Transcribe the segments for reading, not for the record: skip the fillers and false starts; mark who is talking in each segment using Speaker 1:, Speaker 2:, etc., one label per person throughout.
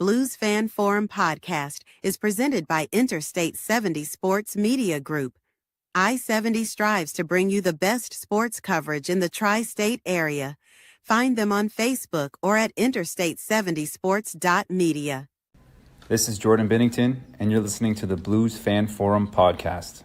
Speaker 1: Blues Fan Forum podcast is presented by Interstate 70 Sports Media Group. I-70 strives to bring you the best sports coverage in the tri-state area. Find them on Facebook or at interstate70sports.media.
Speaker 2: This is Jordan Bennington, and you're listening to the Blues Fan Forum podcast.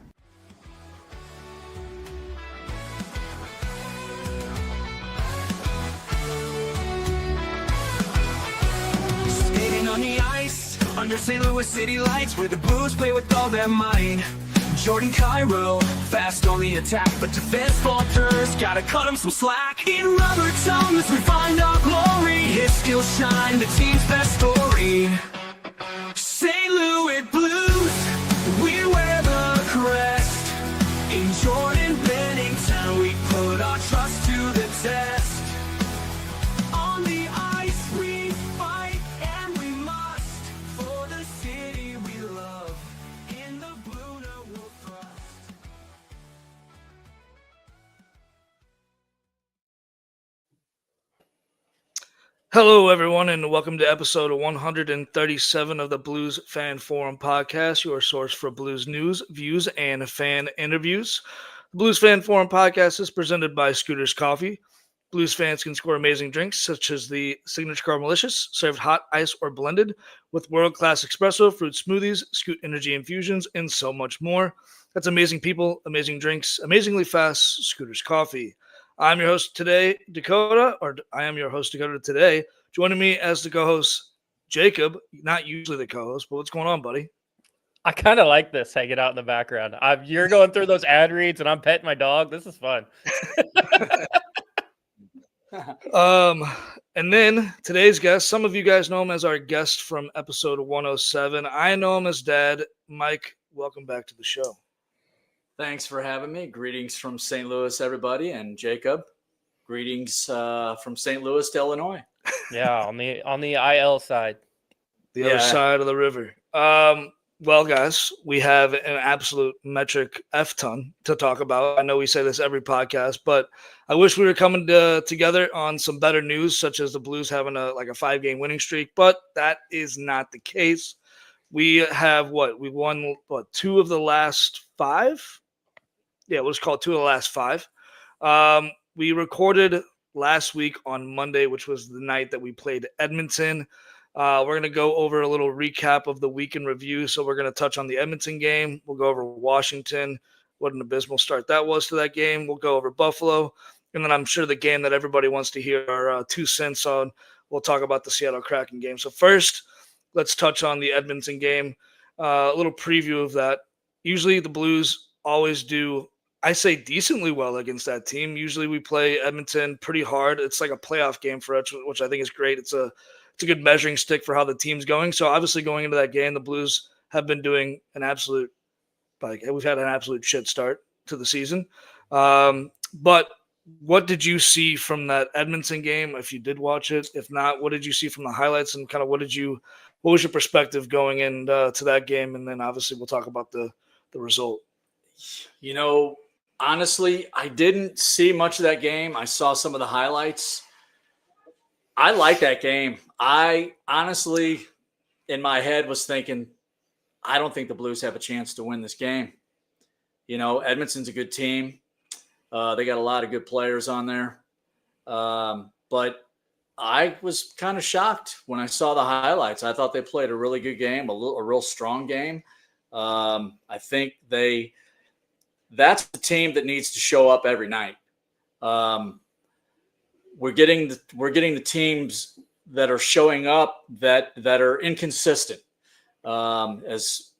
Speaker 3: Skating on the ice, under St. Louis city lights, where the Blues play with all their might. Jordan Cairo, fast on the attack, but defense falters, gotta cut him some slack. In rubber tones, we find our glory. His skills shine, the team's best story. St. Louis Blues, we wear the crest. In Jordan Bennington, we put our trust to the test. On the ice, we fight and we must, for the city we love. In the blue, no we'll thrust.
Speaker 4: Hello, everyone, and welcome to episode 137 of the Blues Fan Forum podcast, your source for Blues news, views, and fan interviews. The Blues Fan Forum podcast is presented by Scooters Coffee. Blues fans can score amazing drinks such as the Signature Caramelicious, served hot, ice, or blended, with world-class espresso, fruit smoothies, Scoot Energy infusions, and so much more. That's amazing people, amazing drinks, amazingly fast Scooters Coffee. I'm your host today, Dakota, or I am your host, Dakota, today. Joining me as the co-host, Jacob, not usually the co-host, but what's going on, buddy?
Speaker 5: I kind of like this hanging out in the background. You're going through those ad reads and I'm petting my dog. This is fun.
Speaker 4: And then today's guest, some of you guys know him as our guest from episode 107. I know him as Dad. Mike, welcome back to the show.
Speaker 6: Thanks for having me. Greetings from St. Louis, everybody, and Jacob. Greetings from St. Louis to Illinois.
Speaker 5: Yeah, on the IL side.
Speaker 4: The other side of the river. Well, guys, we have an absolute metric F ton to talk about. I know we say this every podcast, but I wish we were coming together on some better news, such as the Blues having a 5-game winning streak, but that is not the case. We have we won 2 of the last 5? Yeah, we'll just call it 2 of the last 5. We recorded last week on Monday, which was the night that we played Edmonton. We're going to go over a little recap of the week in review. So we're going to touch on the Edmonton game. We'll go over Washington, what an abysmal start that was to that game. We'll go over Buffalo. And then I'm sure the game that everybody wants to hear our 2 cents on, we'll talk about the Seattle Kraken game. So first, let's touch on the Edmonton game. A little preview of that. Usually the Blues always do, I say, decently well against that team. Usually we play Edmonton pretty hard. It's like a playoff game for us, which I think is great. It's a good measuring stick for how the team's going. So obviously going into that game, the Blues have been doing we've had an absolute shit start to the season. But what did you see from that Edmonton game? If you did watch it, if not, what did you see from the highlights, and kind of what was your perspective going into to that game? And then obviously we'll talk about the result.
Speaker 6: You know, honestly, I didn't see much of that game. I saw some of the highlights. I like that game. I honestly, in my head, was thinking, I don't think the Blues have a chance to win this game. You know, Edmonton's a good team. They got a lot of good players on there. But I was kind of shocked when I saw the highlights. I thought they played a really good game, a real strong game. I think that's the team that needs to show up every night. We're getting the teams that are showing up that are inconsistent, as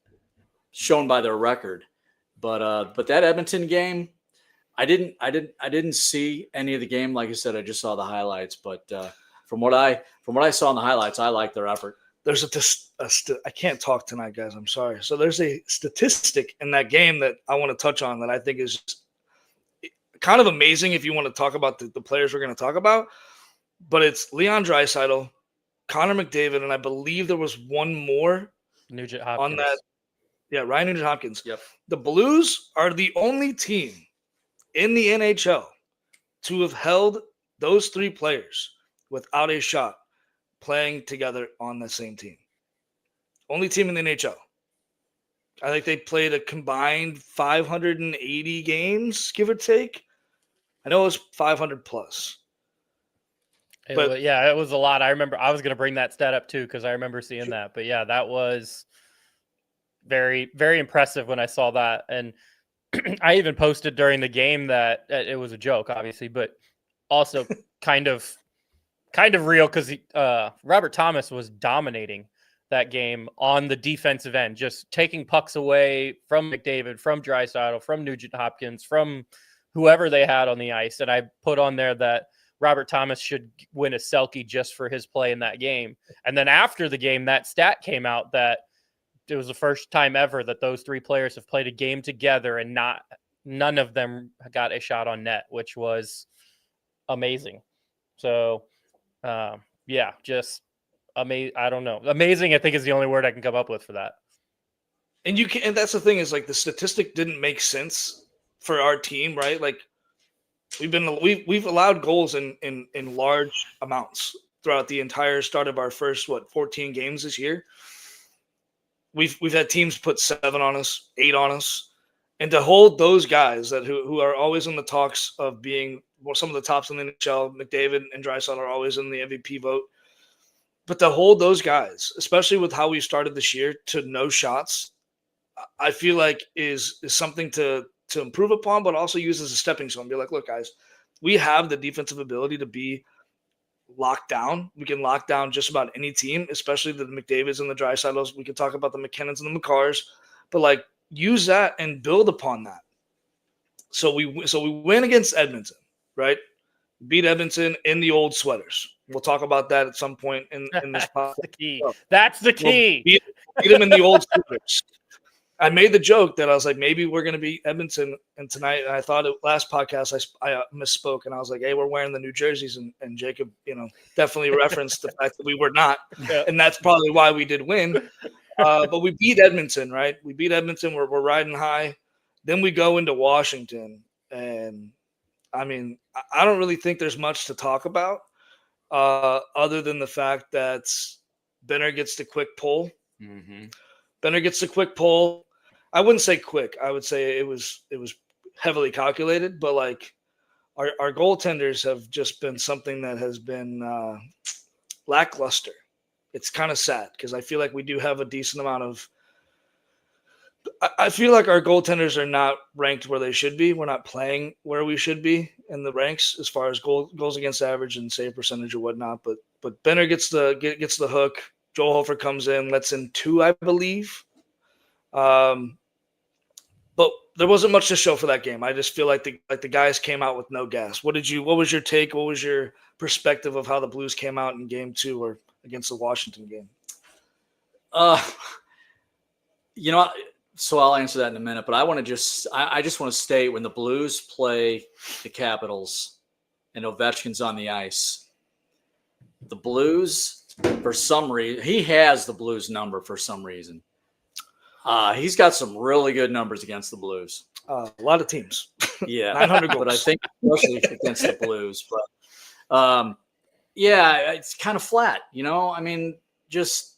Speaker 6: shown by their record. But that Edmonton game, I didn't see any of the game. Like I said, I just saw the highlights. But from what I saw in the highlights, I like their effort.
Speaker 4: There's I can't talk tonight, guys. I'm sorry. So there's a statistic in that game that I want to touch on that I think is kind of amazing if you want to talk about the players we're going to talk about. But it's Leon Draisaitl, Connor McDavid, and I believe there was one more
Speaker 5: Nugent Hopkins.
Speaker 4: on that. Yeah, Ryan Nugent-Hopkins.
Speaker 6: Yep.
Speaker 4: The Blues are the only team in the NHL to have held those 3 players without a shot playing together on the same team. Only team in the NHL. I think they played a combined 580 games, give or take. I know it was 500 plus.
Speaker 5: It
Speaker 4: But-
Speaker 5: was, yeah, it was a lot. I remember I was going to bring that stat up too because I remember seeing that. But yeah, that was very, very impressive when I saw that. And I even posted during the game that it was a joke, obviously, but also kind of real because Robert Thomas was dominating that game on the defensive end, just taking pucks away from McDavid, from Draisaitl, from Nugent Hopkins, from whoever they had on the ice. And I put on there that Robert Thomas should win a Selke just for his play in that game. And then after the game, that stat came out that it was the first time ever that those three players have played a game together and none of them got a shot on net, which was amazing. So, yeah, just amazing. I don't know. Amazing, I think, is the only word I can come up with for that.
Speaker 4: And and that's the thing is like the statistic didn't make sense for our team, right? Like we've allowed goals in large amounts throughout the entire start of our first 14 games this year. We've had teams put 7 on us, 8 on us, and to hold those guys who are always in the talks of being some of the tops in the NHL, McDavid and Draisaitl are always in the MVP vote. But to hold those guys, especially with how we started this year, to no shots, I feel like is something to improve upon, but also use as a stepping stone. Be like, look, guys, we have the defensive ability to be locked down. We can lock down just about any team, especially the McDavids and the Draisaitl's. We can talk about the McKinnons and the McCarrs, but like use that and build upon that. So we win against Edmonton, right? Beat Edmonton in the old sweaters. We'll talk about that at some point in this podcast.
Speaker 5: That's the key. That's the key.
Speaker 4: We'll beat them in the old sweaters. I made the joke that I was like, maybe we're going to beat Edmonton and tonight. And I thought last podcast I misspoke and I was like, hey, we're wearing the New Jerseys, and Jacob, definitely referenced the fact that we were not, and that's probably why we did win. But we beat Edmonton, right? We beat Edmonton. We're riding high. Then we go into Washington, and I mean, I don't really think there's much to talk about other than the fact that Benner gets the quick pull.
Speaker 2: Mm-hmm.
Speaker 4: Benner gets the quick pull. I wouldn't say quick. I would say it was heavily calculated, but like our goaltenders have just been something that has been lackluster. It's kind of sad because I feel like we do have a decent amount of – I feel like our goaltenders are not ranked where they should be. We're not playing where we should be in the ranks as far as goals against average and save percentage or whatnot. But Benner gets the hook. Joel Hofer comes in, lets in 2, I believe. But there wasn't much to show for that game. I just feel like the guys came out with no gas. What was your take? What was your perspective of how the Blues came out in game 2 or against the Washington game?
Speaker 6: So I'll answer that in a minute, but I just want to state when the Blues play the Capitals and Ovechkin's on the ice, the Blues, for some reason, he has the Blues number for some reason. He's got some really good numbers against the Blues.
Speaker 4: A lot of teams.
Speaker 6: Yeah.
Speaker 4: 900 goals.
Speaker 6: But I think especially against the Blues. But, yeah, it's kind of flat, I mean, just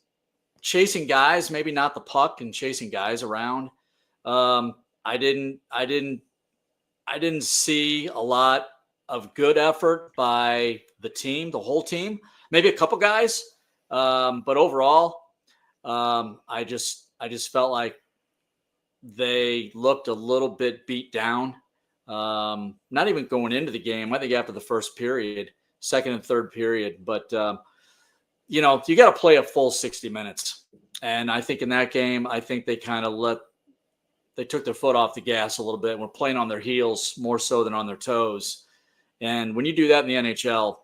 Speaker 6: chasing guys, maybe not the puck and chasing guys around. I didn't see a lot of good effort by the team, the whole team, maybe a couple guys. But overall, I just felt like they looked a little bit beat down. Not even going into the game. I think after the first period, second and third period, but you got to play a full 60 minutes. And I think in that game, I think they kind of they took their foot off the gas a little bit and were playing on their heels more so than on their toes. And when you do that in the NHL,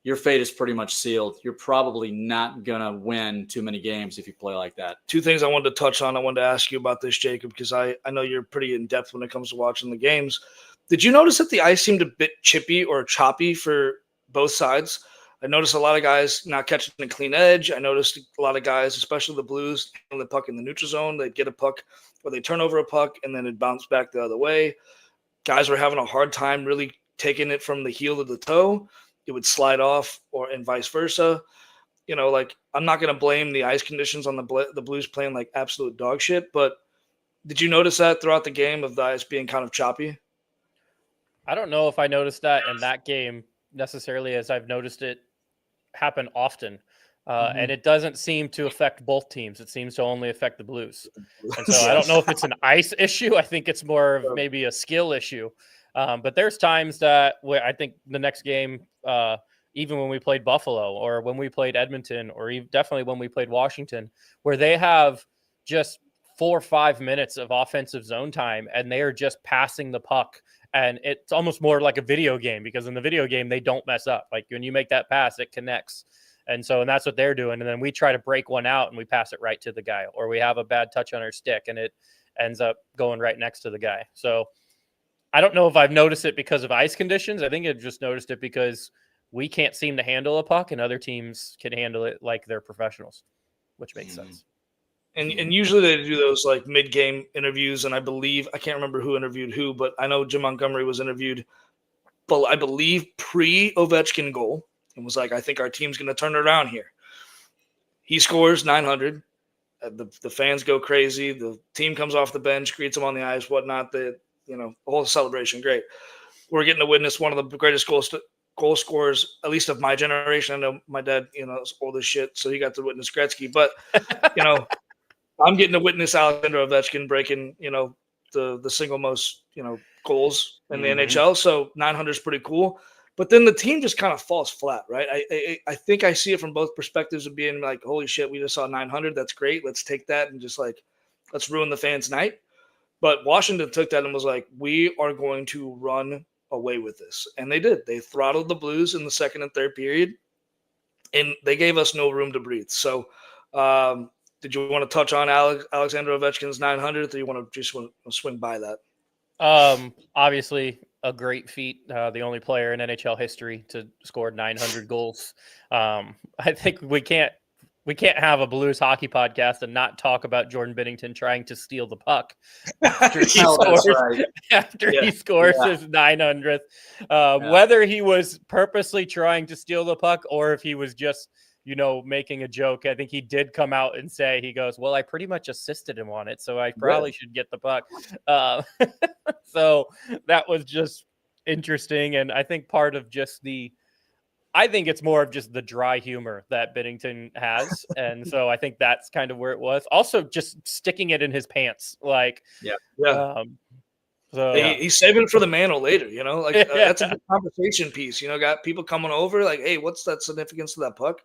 Speaker 6: your fate is pretty much sealed. You're probably not going to win too many games if you play like that.
Speaker 4: 2 things I wanted to touch on. I wanted to ask you about this, Jacob, because I know you're pretty in-depth when it comes to watching the games. Did you notice that the ice seemed a bit chippy or choppy for both sides? I noticed a lot of guys not catching a clean edge. I noticed a lot of guys, especially the Blues, handling the puck in the neutral zone. They'd get a puck or they turn over a puck and then it bounced back the other way. Guys were having a hard time really taking it from the heel to the toe. It would slide off and vice versa. you know, like I'm not going to blame the ice conditions on the Blues playing like absolute dog shit, but did you notice that throughout the game of the ice being kind of choppy?
Speaker 5: I don't know if I noticed that in that game necessarily, as I've noticed it happen often. And it doesn't seem to affect both teams. It seems to only affect the Blues. And so I don't know if it's an ice issue. I think it's more of maybe a skill issue. But there's times that where I think the next game, even when we played Buffalo or when we played Edmonton or definitely when we played Washington, where they have just 4 or 5 minutes of offensive zone time and they are just passing the puck. And it's almost more like a video game because in the video game, they don't mess up. Like when you make that pass, it connects. And that's what they're doing. And then we try to break one out and we pass it right to the guy, or we have a bad touch on our stick and it ends up going right next to the guy. So I don't know if I've noticed it because of ice conditions. I think I've just noticed it because we can't seem to handle a puck and other teams can handle it like they're professionals, which makes sense.
Speaker 4: And usually they do those like mid-game interviews. And I can't remember who interviewed who, but I know Jim Montgomery was interviewed, but I believe pre-Ovechkin goal. And was like, I think our team's going to turn it around here. He scores 900. The fans go crazy. The team comes off the bench, greets him on the ice, whatnot. The whole celebration, great. We're getting to witness one of the greatest goal scorers, at least of my generation. I know my dad, is old as shit, so he got to witness Gretzky. But, I'm getting to witness Alexander Ovechkin breaking, the single most, goals in the NHL. So 900 is pretty cool. But then the team just kind of falls flat, right? I think I see it from both perspectives of being like, holy shit, we just saw 900. That's great. Let's take that and just like, let's ruin the fans' night. But Washington took that and was like, we are going to run away with this. And they did. They throttled the Blues in the second and third period, and they gave us no room to breathe. So did you want to touch on Alexander Ovechkin's 900, or you want to swing by that?
Speaker 5: Obviously a great feat. The only player in NHL history to score 900 goals. I think we can't have a Blues hockey podcast and not talk about Jordan Binnington trying to steal the puck after he scores his 900th. Whether he was purposely trying to steal the puck or if he was just making a joke. I think he did come out and say, he goes, well, I pretty much assisted him on it, so I probably should get the puck. So that was just interesting. And I think part of just I think it's more of just the dry humor that Binnington has. And so I think that's kind of where it was. Also just sticking it in his pants. Like,
Speaker 4: he's saving it for the mantle later, that's a good conversation piece. Got people coming over like, hey, what's that significance to that puck?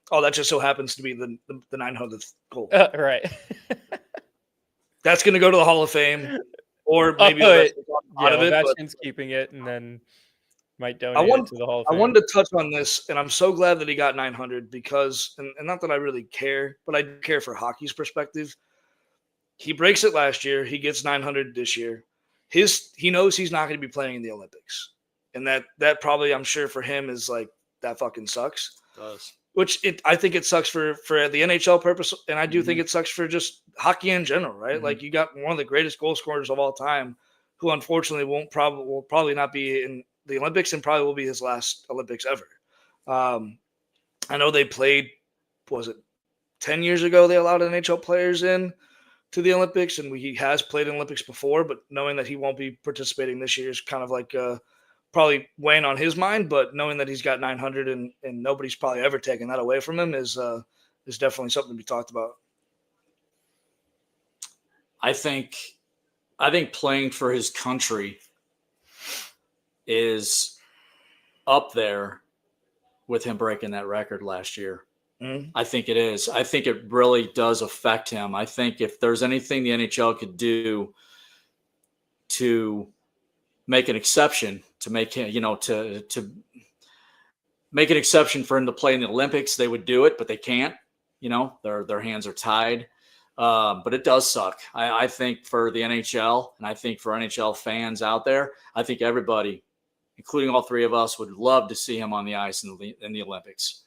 Speaker 4: Oh, that just so happens to be the 900th goal.
Speaker 5: Right.
Speaker 4: That's going to go to the Hall of Fame, or maybe
Speaker 5: Ovechkin's keeping it and then might donate it to the Hall of Fame.
Speaker 4: I wanted to touch on this, and I'm so glad that he got 900 because, and not that I really care, but I care for hockey's perspective. He breaks it last year. He gets 900 this year. He knows he's not going to be playing in the Olympics, and that probably, I'm sure for him is like, that fucking sucks.
Speaker 6: It does.
Speaker 4: Which I think it sucks for the NHL purpose, and I do think it sucks for just hockey in general, right? Like you got one of the greatest goal scorers of all time, who unfortunately will probably not be in the Olympics, and probably will be his last Olympics ever. I know they played, was it 10 years ago? They allowed NHL players in to the Olympics, and he has played in Olympics before. But knowing that he won't be participating this year is kind of like probably weighing on his mind, but knowing that he's got 900 and nobody's probably ever taken that away from him is definitely something to be talked about.
Speaker 6: I think playing for his country is up there with him breaking that record last year. I think it is. I think it really does affect him. I think if there's anything the NHL could do to make an exception, to make him, to make an exception for him to play in the Olympics, they would do it, but they can't. Their hands are tied. But it does suck. I think for the NHL, and I think for NHL fans out there, I think everybody, including all three of us, would love to see him on the ice in the Olympics.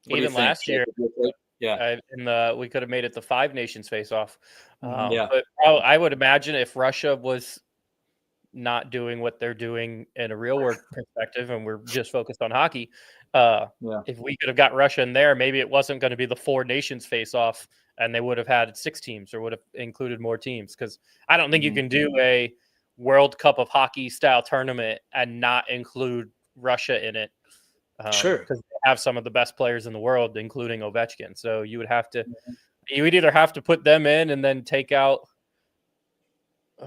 Speaker 5: Even last year, we could have made it the Five Nations face-off. But I would imagine if Russia was not doing what they're doing in a real world perspective, and we're just focused on hockey, If we could have got Russia in there, maybe it wasn't going to be the 4 nations face off, and they would have had 6 teams or would have included more teams. Because I don't think you can do a World Cup of Hockey style tournament and not include Russia in it.
Speaker 4: Sure.
Speaker 5: Because they have some of the best players in the world, including Ovechkin. So you would have to, you would either have to put them in and then take out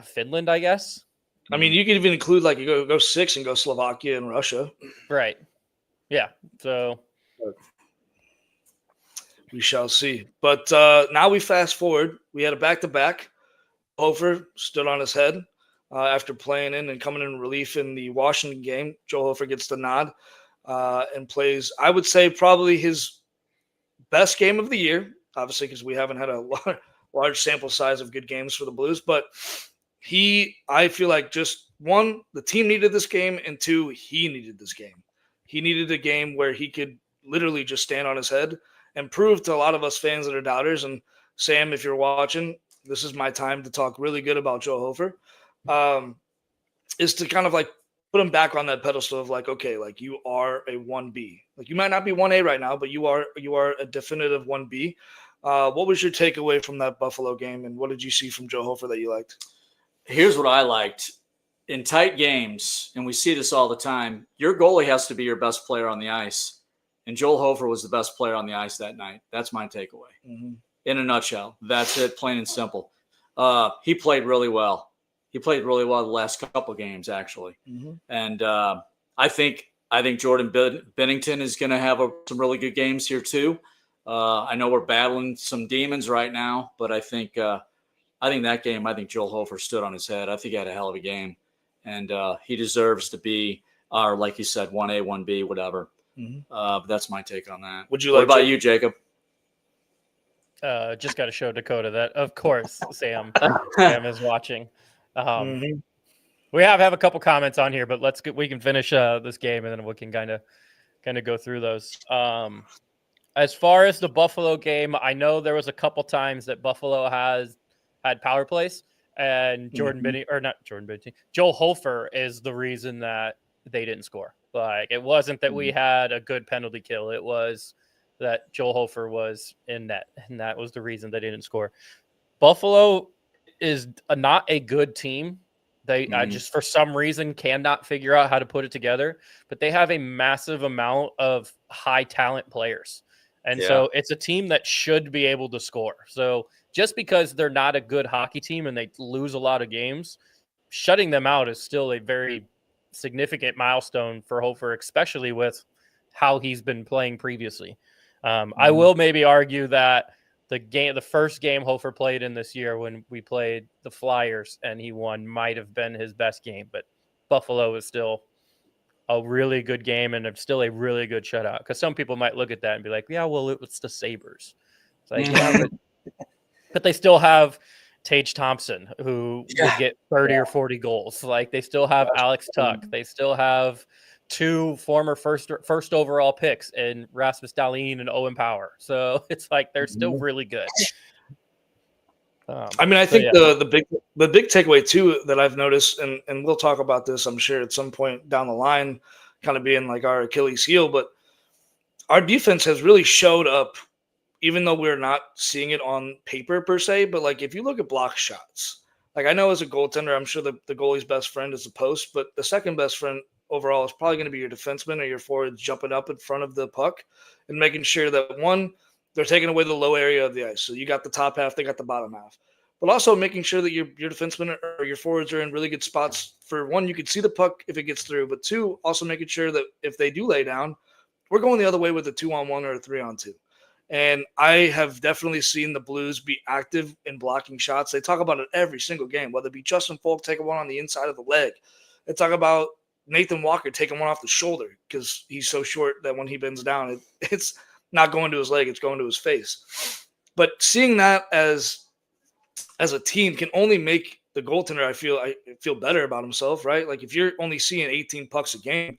Speaker 5: Finland, I guess.
Speaker 4: I mean, you could even include like you go 6 and go Slovakia and Russia.
Speaker 5: Right. Yeah. So
Speaker 4: we shall see. But now we fast forward. We had a back-to-back. Hofer stood on his head after playing in and coming in relief in the Washington game. Joel Hofer gets the nod and plays, I would say, probably his best game of the year, obviously, because we haven't had a large sample size of good games for the Blues. But I feel like just one, the team needed this game, and 2, he needed this game. He needed a game where he could literally just stand on his head and prove to a lot of us fans that are doubters. And Sam, if you're watching, this is my time to talk really good about Joe Hofer, is to kind of like put him back on that pedestal of like, okay, like you are a 1B. Like you might not be 1A right now, but you are a definitive 1B. What was your takeaway from that Buffalo game, and what did you see from Joe Hofer that you liked?
Speaker 6: Here's what I liked. In tight games, and we see this all the time, your goalie has to be your best player on the ice. And Joel Hofer was the best player on the ice that night. That's my takeaway. In a nutshell. That's it, plain and simple. He played really well. He played really well the last couple of games, actually. And I think Jordan Binnington is going to have some really good games here too. I know we're battling some demons right now, but I think that game, I think Joel Hofer stood on his head. I think he had a hell of a game. And he deserves to be our, like you said, 1A, 1B, whatever. But that's my take on that. What about you, Jacob?
Speaker 5: Just got to show Dakota that, of course, Sam is watching. We have a couple comments on here, but we can finish this game and then we can kind of go through those. As far as the Buffalo game, I know there was a couple times that Buffalo had power plays, and Joel Hofer is the reason that they didn't score. Like, it wasn't that we had a good penalty kill. It was that Joel Hofer was in net, and that was the reason they didn't score. Buffalo is not a good team. They just, for some reason, cannot figure out how to put it together, but they have a massive amount of high talent players. And so it's a team that should be able to score. So just because they're not a good hockey team and they lose a lot of games, shutting them out is still a very significant milestone for Hofer, especially with how he's been playing previously. I will maybe argue that the first game Hofer played in this year when we played the Flyers and he won might have been his best game, but Buffalo is still a really good game and it's still a really good shutout. Because some people might look at that and be like, yeah, well, it's the Sabres. It's like, yeah, but they still have Tage Thompson, who would get 30 or 40 goals. Like, they still have Alex Tuck. They still have 2 former first overall picks in Rasmus Dahlin and Owen Power. So it's like they're still really good.
Speaker 4: I mean, I think the big takeaway too that I've noticed, and we'll talk about this, I'm sure, at some point down the line, kind of being like our Achilles heel, but our defense has really showed up, even though we're not seeing it on paper per se. But like, if you look at block shots, like, I know as a goaltender, I'm sure the goalie's best friend is the post, but the second best friend overall is probably going to be your defenseman or your forwards jumping up in front of the puck and making sure that, one, they're taking away the low area of the ice. So you got the top half, they got the bottom half. But also making sure that your defensemen or your forwards are in really good spots. For one, you can see the puck if it gets through. But 2, also making sure that if they do lay down, we're going the other way with a 2-on-1 or a 3-on-2. And I have definitely seen the Blues be active in blocking shots. They talk about it every single game, whether it be Justin Falk taking one on the inside of the leg. They talk about Nathan Walker taking one off the shoulder because he's so short that when he bends down, it's not going to his leg, it's going to his face. But seeing that as a team can only make the goaltender, I feel better about himself, right? Like, if you're only seeing 18 pucks a game,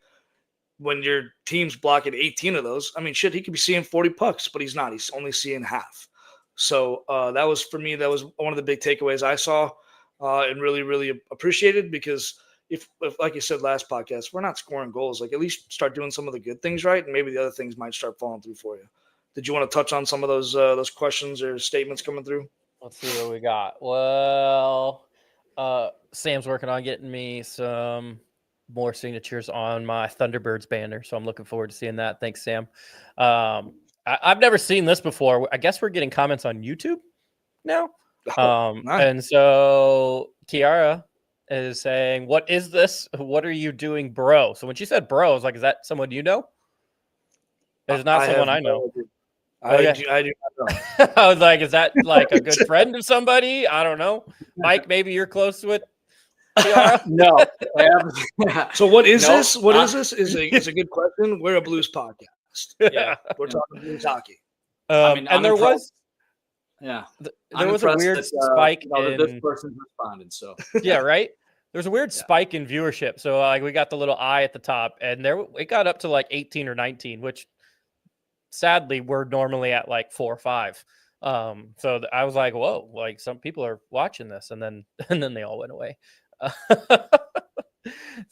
Speaker 4: when your team's blocking 18 of those, I mean, shit, he could be seeing 40 pucks, but he's not. He's only seeing half. So that was, for me, that was one of the big takeaways I saw and really, really appreciated, because if like you said last podcast, we're not scoring goals, like at least start doing some of the good things right, and maybe the other things might start falling through for you. Did you want to touch on some of those questions or statements coming through?
Speaker 5: Let's see what we got. Well, Sam's working on getting me some more signatures on my Thunderbirds banner, so I'm looking forward to seeing that. Thanks, Sam. I've never seen this before. I guess we're getting comments on YouTube now.
Speaker 4: Nice.
Speaker 5: And so Kiara is saying, "What is this? What are you doing, bro?" So when she said bro, I was like, "Is that someone you know?" It's not someone I know.
Speaker 4: I do not know.
Speaker 5: I was like, "Is that like a good friend of somebody?" I don't know. Mike, maybe you're close with Kiara.
Speaker 6: No.
Speaker 4: So what is
Speaker 6: No,
Speaker 4: this? What is this? Is a good question. We're a Blues podcast.
Speaker 6: Yeah.
Speaker 4: We're talking Blues hockey.
Speaker 5: And
Speaker 6: I'm
Speaker 5: there
Speaker 6: impressed.
Speaker 5: was
Speaker 6: Yeah.
Speaker 5: there was a weird spike
Speaker 6: that this
Speaker 5: in
Speaker 6: person's responding. So
Speaker 5: yeah, right. There's a weird spike in viewership. So like we got the little eye at the top, and it got up to like 18 or 19, which sadly we're normally at like 4 or 5. So I was like, whoa, like some people are watching this, and then they all went away.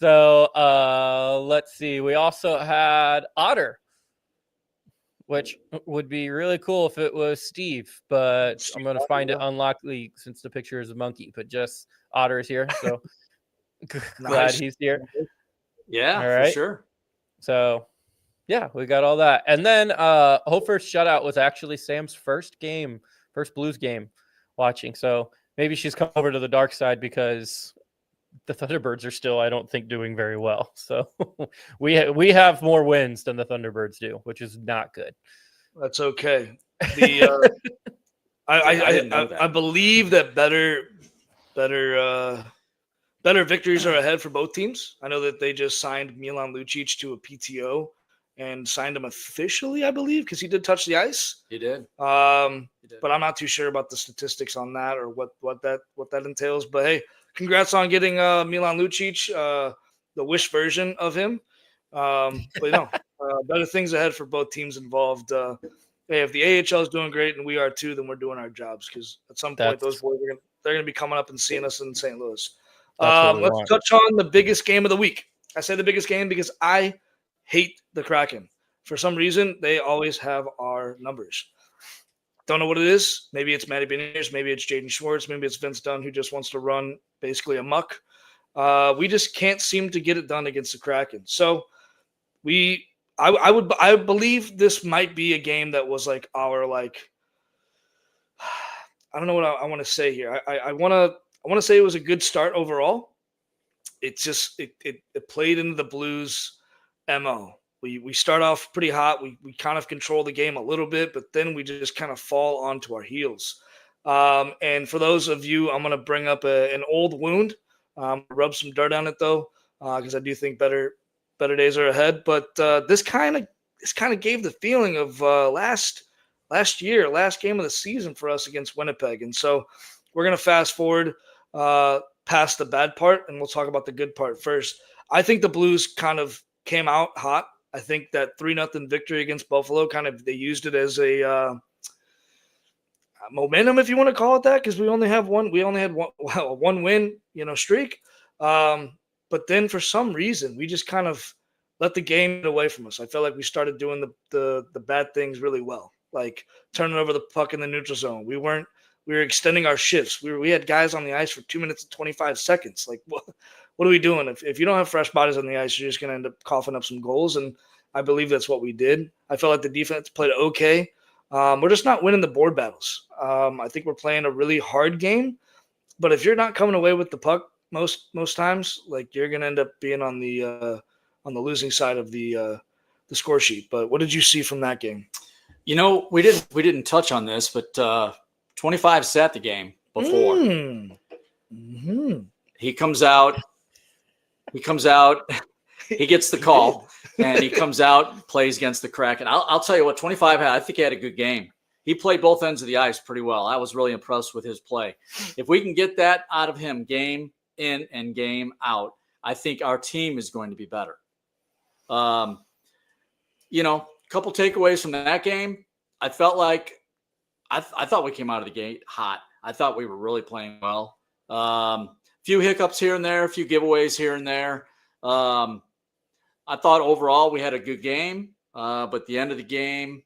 Speaker 5: So let's see. We also had Otter, which would be really cool if it was Steve, but I'm going to find it unlikely since the picture is a monkey, but just Otter is here. So glad he's here.
Speaker 6: yeah,
Speaker 5: All right.
Speaker 6: for sure.
Speaker 5: So yeah, we got all that. And then Hofer's shutout was actually Sam's first Blues game watching. So maybe she's come over to the dark side because the Thunderbirds are still, I don't think, doing very well. So we have more wins than the Thunderbirds do, which is not good.
Speaker 4: That's okay. I believe that better victories are ahead for both teams. I know that they just signed Milan Lucic to a PTO and signed him officially, I believe, because he did touch the ice.
Speaker 6: He did.
Speaker 4: But I'm not too sure about the statistics on that or what that entails. But hey, congrats on getting Milan Lucic, the Wish version of him. But better things ahead for both teams involved. Hey, if the AHL is doing great and we are too, then we're doing our jobs, because at some point those boys they're going to be coming up and seeing us in St. Louis. Let's touch on the biggest game of the week. I say the biggest game because I hate the Kraken. For some reason, they always have our numbers. Don't know what it is. Maybe it's Matty Beniers. Maybe it's Jaden Schwartz. Maybe it's Vince Dunn, who just wants to run basically amok. We just can't seem to get it done against the Kraken. So I believe this might be a game that was like our I don't know what I want to say here. I want to say it was a good start overall. It just it played into the Blues MO. We start off pretty hot. We kind of control the game a little bit, but then we just kind of fall onto our heels. And for those of you, I'm going to bring up an old wound. Rub some dirt on it though, because I do think better days are ahead. But this kind of gave the feeling of last year, last game of the season for us against Winnipeg. And so we're going to fast forward past the bad part, and we'll talk about the good part first. I think the Blues kind of came out hot. I think that 3-0 victory against Buffalo they used it as a momentum, if you want to call it that, because we only had one win, streak. But then for some reason, we just kind of let the game get away from us. I felt like we started doing the bad things really well, like turning over the puck in the neutral zone. We were extending our shifts. We had guys on the ice for 2 minutes and 25 seconds. Like, what are we doing? If you don't have fresh bodies on the ice, you're just going to end up coughing up some goals. And I believe that's what we did. I felt like the defense played okay. We're just not winning the board battles. I think we're playing a really hard game. But if you're not coming away with the puck most times, like, you're going to end up being on the losing side of the score sheet. But what did you see from that game?
Speaker 6: We didn't touch on this, but 25 sat the game before.
Speaker 4: Mm-hmm.
Speaker 6: He comes out. He gets the call, and he comes out, plays against the Kraken. I'll tell you what, 25 I think he had a good game. He played both ends of the ice pretty well. I was really impressed with his play. If we can get that out of him game in and game out, I think our team is going to be better. A couple takeaways from that game. I felt like I thought we came out of the gate hot. I thought we were really playing well. few hiccups here and there, a few giveaways here and there. I thought overall we had a good game, but the end of the game,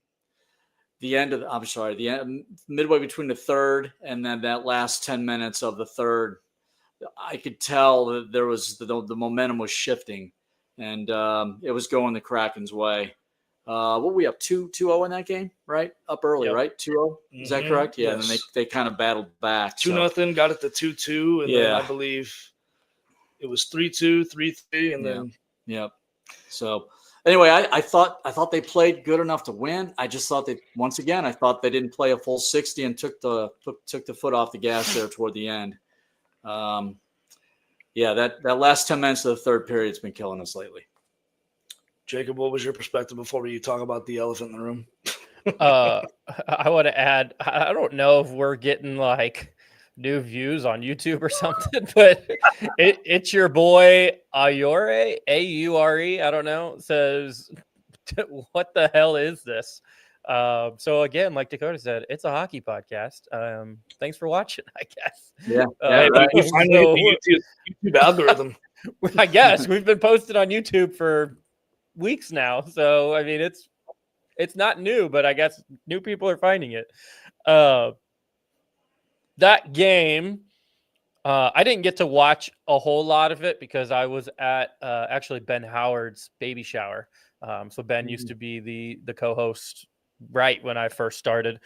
Speaker 6: midway between the third and then that last 10 minutes of the third, I could tell that there was the momentum was shifting, and it was going the Kraken's way. What were we up 2-0 in that game, right? Up early, right? 2-0. Is that correct? Yeah. Yes. And they kind of battled back.
Speaker 4: 2-0, got it to 2-2, and then I believe it was 3-2, 3-3, and then.
Speaker 6: Yep. So anyway, I thought they played good enough to win. I just thought I thought they didn't play a full 60 and took the foot off the gas there toward the end. That last 10 minutes of the third period has been killing us lately.
Speaker 4: Jacob, what was your perspective before you talk about the elephant in the room?
Speaker 5: I want to add, I don't know if we're getting like new views on YouTube or something, but it's your boy Ayure, A-U-R-E, I don't know, says, what the hell is this? So again, like Dakota said, it's a hockey podcast. Thanks for watching, I guess.
Speaker 6: Yeah.
Speaker 4: Right. You find the YouTube algorithm.
Speaker 5: I guess we've been posted on YouTube for weeks now. So, I mean, it's not new, but I guess new people are finding it. That game, I didn't get to watch a whole lot of it because I was at actually Ben Howard's baby shower. So Ben used to be the co-host right when I first started.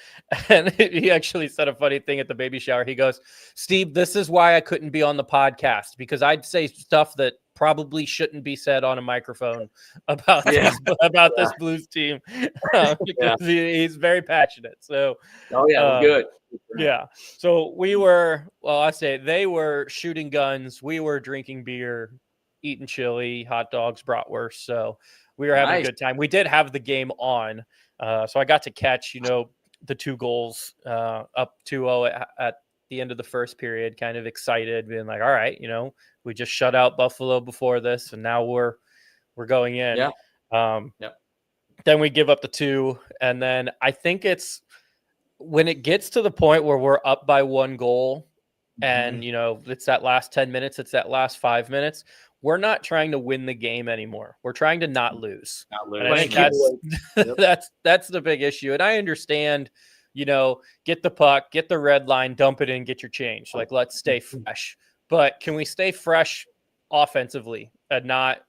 Speaker 5: And he actually said a funny thing at the baby shower. He goes, Steve, this is why I couldn't be on the podcast, because I'd say stuff that probably shouldn't be said on a microphone about this Blues team because he's very passionate. So,
Speaker 6: good.
Speaker 5: Yeah. So they were shooting guns. We were drinking beer, eating chili, hot dogs, bratwurst. So we were having a good time. We did have the game on. So I got to catch, the 2 goals up 2-0 at the end of the first period, kind of excited, being like, all right, we just shut out Buffalo before this, and now we're going in. Yeah. Then we give up the 2, and then I think it's when it gets to the point where we're up by 1 goal, and it's that last 10 minutes, it's that last 5 minutes. We're not trying to win the game anymore. We're trying to not lose. And I think that's the big issue. And I understand, get the puck, get the red line, dump it in, get your change. Like, let's stay fresh. But can we stay fresh offensively and not,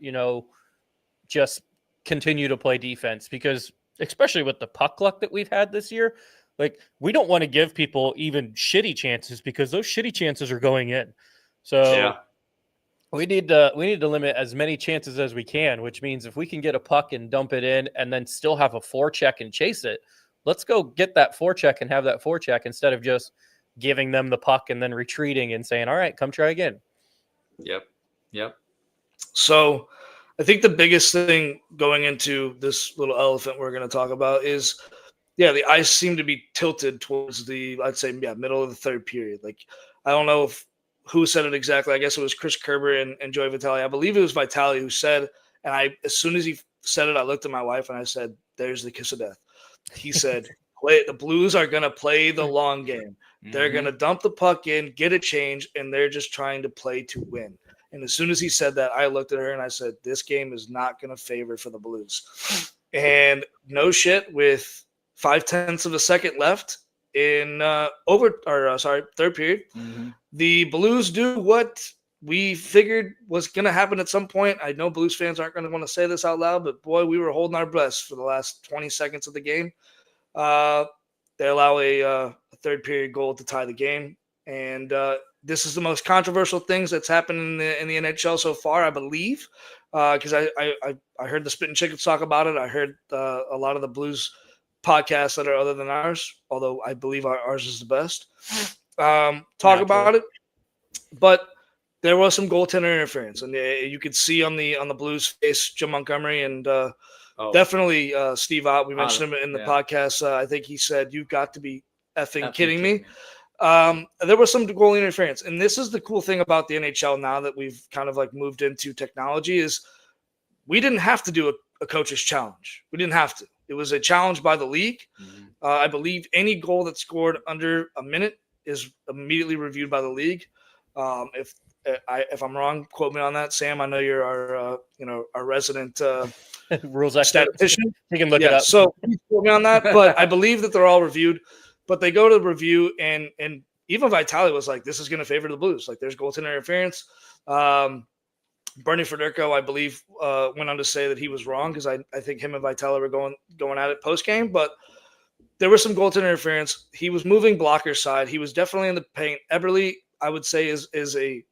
Speaker 5: just continue to play defense? Because especially with the puck luck that we've had this year, like, we don't want to give people even shitty chances because those shitty chances are going in. So we need to limit as many chances as we can, which means if we can get a puck and dump it in and then still have a forecheck and chase it, let's go get that forecheck and have that forecheck instead of just giving them the puck and then retreating and saying, all right, come try again.
Speaker 6: Yep.
Speaker 4: So I think the biggest thing going into this little elephant we're going to talk about is, the ice seemed to be tilted towards middle of the third period. Like, I don't know who said it exactly. I guess it was Chris Kerber and Joey Vitale. I believe it was Vitale who said, and as soon as he said it, I looked at my wife and I said, there's the kiss of death. He said, the Blues are going to play the long game. They're going to dump the puck in, get a change, and they're just trying to play to win. And as soon as he said that, I looked at her and I said, this game is not going to favor for the Blues. And no shit, with 0.5 of a second left in third period, the Blues do what we figured was going to happen at some point. I know Blues fans aren't going to want to say this out loud, but boy, we were holding our breaths for the last 20 seconds of the game. They allow a third period goal to tie the game. And this is the most controversial things that's happened in the NHL so far, I believe, because I heard the Spittin' Chickens talk about it. I heard a lot of the Blues podcasts that are other than ours, although I believe ours is the best, talk about it. But there was some goaltender interference, and you could see on the Blues face, Jim Montgomery and definitely Steve Ott. We mentioned him in the podcast. I think he said, "You've got to be effing kidding me." There was some goal interference, and this is the cool thing about the NHL now that we've kind of like moved into technology is we didn't have to do a coach's challenge. We didn't have to. It was a challenge by the league. I believe any goal that's scored under a minute is immediately reviewed by the league. If If I'm wrong, quote me on that, Sam. I know you're our resident
Speaker 5: Rules expert.
Speaker 4: statistician.
Speaker 5: You can look it up.
Speaker 4: So please quote me on that. But I believe that they're all reviewed. But they go to the review, and even Vitale was like, "This is going to favor the Blues. Like, there's goaltender interference." Bernie Federico, I believe, went on to say that he was wrong because I think him and Vitale were going at it post game, but there was some goaltender interference. He was moving blocker side. He was definitely in the paint. Eberle, I would say, is a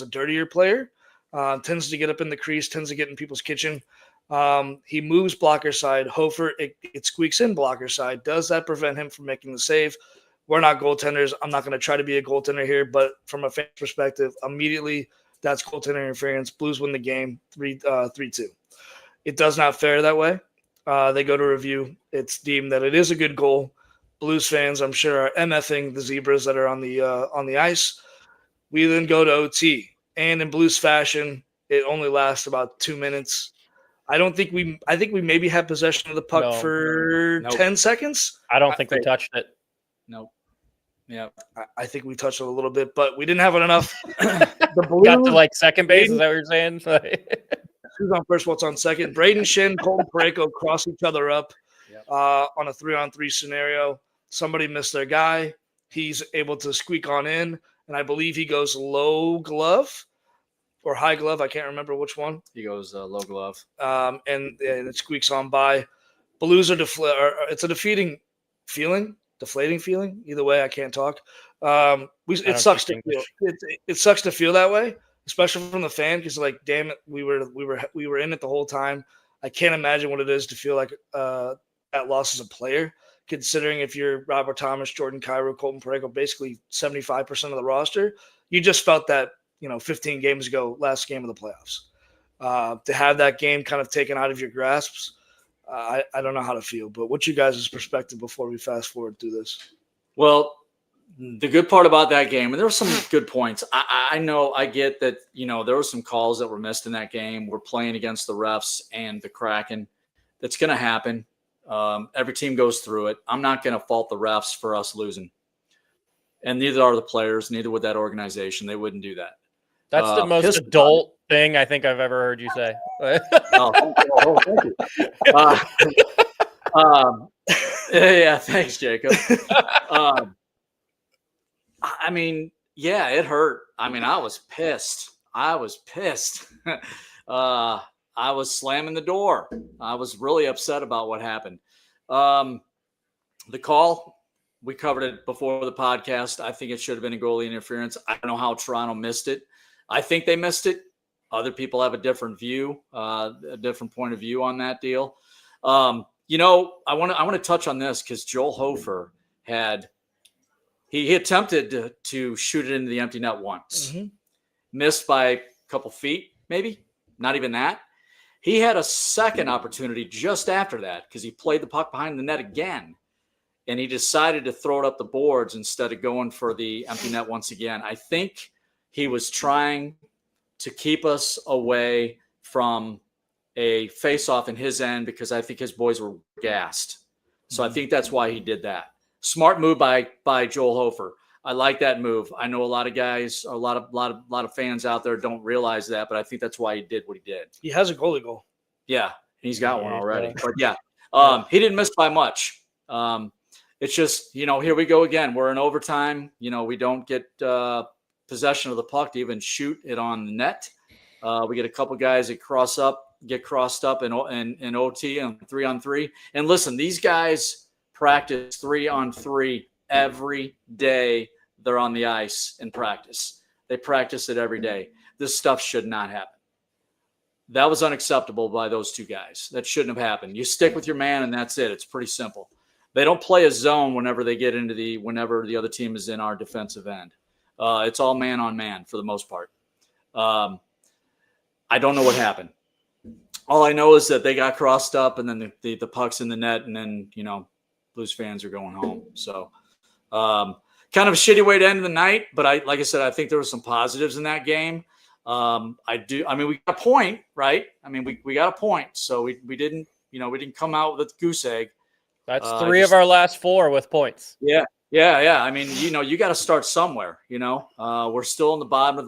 Speaker 4: dirtier player. Tends to get up in the crease. Tends to get in people's kitchen. He moves blocker side. Hofer, it squeaks in blocker side. Does that prevent him from making the save? We're not goaltenders. I'm not going to try to be a goaltender here, but from a fan perspective, immediately that's goaltender interference. Blues win the game 3-2. It does not fare that way. They go to review. It's deemed that it is a good goal. Blues fans, I'm sure, are MFing the Zebras that are on the ice. We then go to OT, and in Blues fashion, it only lasts about 2 minutes. I think we maybe had possession of the puck for 10 seconds.
Speaker 5: I don't think we touched it.
Speaker 6: Nope. Yeah,
Speaker 4: I think we touched it a little bit, but we didn't have enough.
Speaker 5: The Blues got to like second base. Is that what you're saying?
Speaker 4: Who's on first? What's on second? Braden Shin, Colton Parayko cross each other up on a 3-on-3 scenario. Somebody missed their guy. He's able to squeak on in, and I believe he goes low glove or high glove. I can't remember which one.
Speaker 6: He goes low glove.
Speaker 4: And it squeaks on by. Blues are it's a deflating feeling. Either way, I can't talk. It sucks to feel. It sucks to feel that way, especially from the fan, because like, damn it, we were in it the whole time. I can't imagine what it is to feel like that loss as a player, considering if you're Robert Thomas, Jordan Kyrou, Colton Parayko, basically 75% of the roster. You just felt that 15 games ago, last game of the playoffs. To have that game kind of taken out of your grasps. I don't know how to feel, but what's you guys' perspective before we fast forward through this?
Speaker 6: Well, the good part about that game, and there were some good points. I know, I get that, there were some calls that were missed in that game. We're playing against the refs and the Kraken. That's going to happen. Every team goes through it. I'm not going to fault the refs for us losing. And neither are the players, neither would that organization. They wouldn't do that.
Speaker 5: That's the most adult thing I think I've ever heard you say.
Speaker 6: Thank you. Yeah, thanks, Jacob. I mean, yeah, it hurt. I mean, I was pissed. I was slamming the door. I was really upset about what happened. The call, we covered it before the podcast. I think it should have been a goalie interference. I don't know how Toronto missed it. I think they missed it. Other people have a different view, a different point of view on that deal. I want to touch on this because Joel Hofer he attempted to shoot it into the empty net once, missed by a couple feet, maybe not even that. He had a second opportunity just after that because he played the puck behind the net again, and he decided to throw it up the boards instead of going for the empty net once again. I think he was trying to keep us away from a face-off in his end because I think his boys were gassed. So I think that's why he did that. Smart move by Joel Hofer. I like that move. I know a lot of guys, a lot of fans out there don't realize that, but I think that's why he did what he did.
Speaker 4: He has a goalie goal.
Speaker 6: Yeah, he's got one already. But yeah, he didn't miss by much. It's just, here we go again. We're in overtime. We don't get possession of the puck to even shoot it on the net. We get a couple guys that get crossed up in OT and 3-on-3. And listen, these guys practice 3-on-3 every day. They're on the ice in practice. They practice it every day. This stuff should not happen. That was unacceptable by those two guys. That shouldn't have happened. You stick with your man and that's it. It's pretty simple. They don't play a zone whenever they get whenever the other team is in our defensive end. It's all man on man for the most part. I don't know what happened. All I know is that they got crossed up and then the puck's in the net and then, Blues fans are going home. So kind of a shitty way to end the night. But like I said, I think there were some positives in that game. We got a point, right? We got a point. So we didn't come out with a goose egg.
Speaker 5: That's 3 of our last 4 with points.
Speaker 6: Yeah. Yeah. I mean, you got to start somewhere. We're still in the bottom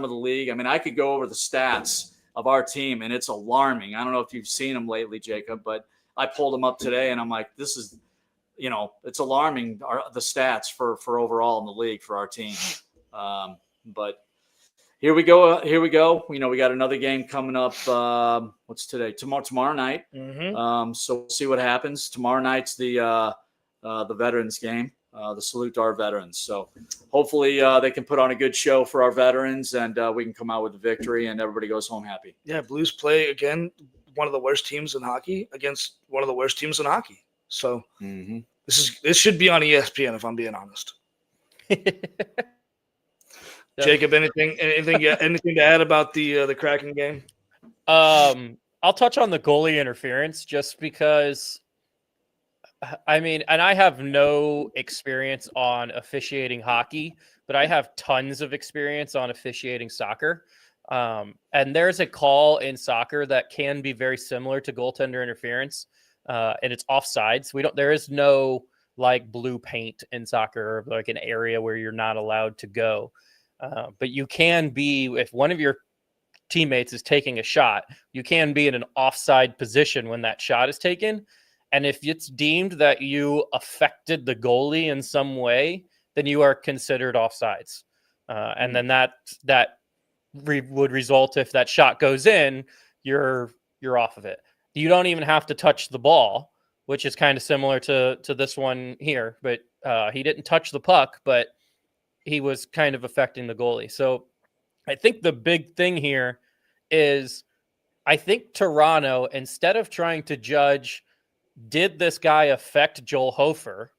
Speaker 6: of the league. I mean, I could go over the stats of our team, and it's alarming. I don't know if you've seen them lately, Jacob, but I pulled them up today, and I'm like, this is, it's alarming, the stats for overall in the league for our team. But here we go. We got another game coming up. What's today? Tomorrow night.
Speaker 4: Mm-hmm.
Speaker 6: So we'll see what happens. Tomorrow night's the veterans game. The salute to our veterans. So hopefully they can put on a good show for our veterans, and we can come out with a victory, and everybody goes home happy.
Speaker 4: Yeah, Blues play again one of the worst teams in hockey against one of the worst teams in hockey. So this should be on ESPN, if I'm being honest. Jacob, anything to add about the Kraken game?
Speaker 5: I'll touch on the goalie interference just because. I mean, and I have no experience on officiating hockey, but I have tons of experience on officiating soccer. And there's a call in soccer that can be very similar to goaltender interference, and it's offsides. There is no like blue paint in soccer, or like an area where you're not allowed to go. But you can be, if one of your teammates is taking a shot, you can be in an offside position when that shot is taken. And if it's deemed that you affected the goalie in some way, then you are considered offsides. And then that would result, if that shot goes in, you're off of it. You don't even have to touch the ball, which is kind of similar to this one here. But he didn't touch the puck, but he was kind of affecting the goalie. So I think the big thing here is, I think Toronto, instead of trying to judge, did this guy affect Joel Hofer?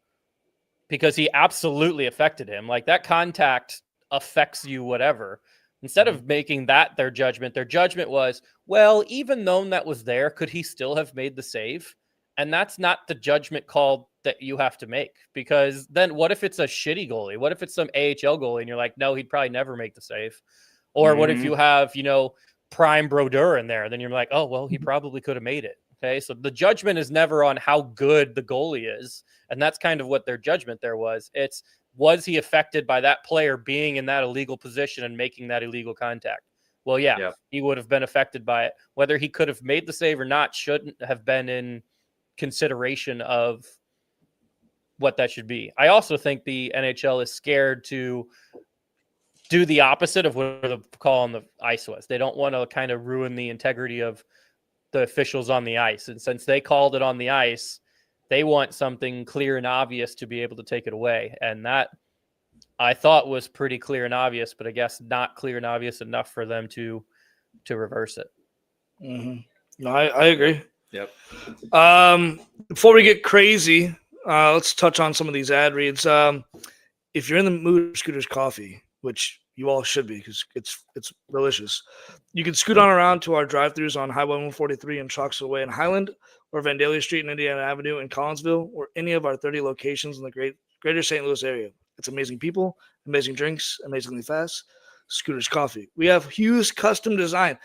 Speaker 5: Because he absolutely affected him. Like, that contact affects you, whatever. Instead of making that their judgment was, well, even though that was there, could he still have made the save? And that's not the judgment call that you have to make. Because then what if it's a shitty goalie? What if it's some AHL goalie and you're like, no, he'd probably never make the save? Or what if you have, prime Brodeur in there? Then you're like, oh, well, he probably could have made it. Okay, so the judgment is never on how good the goalie is. And that's kind of what their judgment there was. Was he affected by that player being in that illegal position and making that illegal contact? Well, yeah, he would have been affected by it. Whether he could have made the save or not shouldn't have been in consideration of what that should be. I also think the NHL is scared to do the opposite of what the call on the ice was. They don't want to kind of ruin the integrity of the officials on the ice. And since they called it on the ice, they want something clear and obvious to be able to take it away. And that, I thought, was pretty clear and obvious, but I guess not clear and obvious enough for them to reverse it.
Speaker 4: Mm-hmm. No, I agree.
Speaker 6: Yep.
Speaker 4: Before we get crazy, let's touch on some of these ad reads. If you're in the mood for Scooter's Coffee, which you all should be because it's delicious, you can scoot on around to our drive-thrus on Highway 143 and Troxel Way in Highland, or Vandalia Street and Indiana Avenue in Collinsville, or any of our 30 locations in the greater St. Louis area. It's amazing people, amazing drinks, amazingly fast. Scooter's Coffee. We have Hughes Custom Design.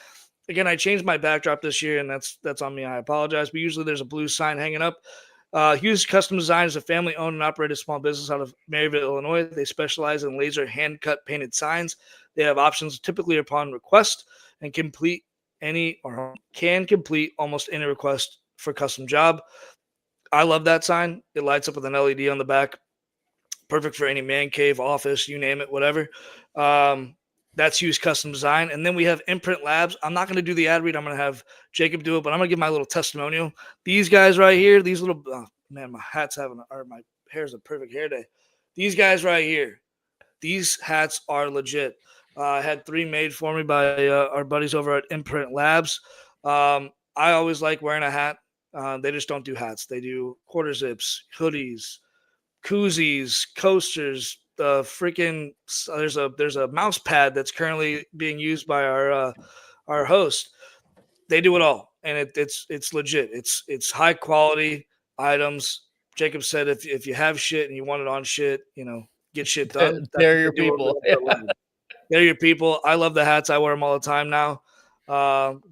Speaker 4: Again, I changed my backdrop this year, and that's on me. I apologize, but usually there's a blue sign hanging up. Hughes Custom Design is a family-owned and operated small business out of Maryville, Illinois. They specialize in laser hand-cut painted signs. They have options typically upon request and can complete almost any request for custom job. I love that sign. It lights up with an LED on the back. Perfect for any man cave, office, you name it, whatever. That's Hughes Custom Design. And then we have Imprint Labs. I'm not going to do the ad read. I'm going to have Jacob do it, but I'm going to give my little testimonial. These guys right here, these little man, my hair's a perfect hair day. These guys right here, these hats are legit. I had 3 made for me by our buddies over at Imprint Labs. I always like wearing a hat. They just don't do hats. They do quarter zips, hoodies, koozies, coasters. There's a mouse pad that's currently being used by our host. They do it all, and it's legit. It's high quality items. Jacob said if you have shit and you want it on shit, get shit done.
Speaker 5: They're your people.
Speaker 4: They're your people. I love the hats. I wear them all the time now.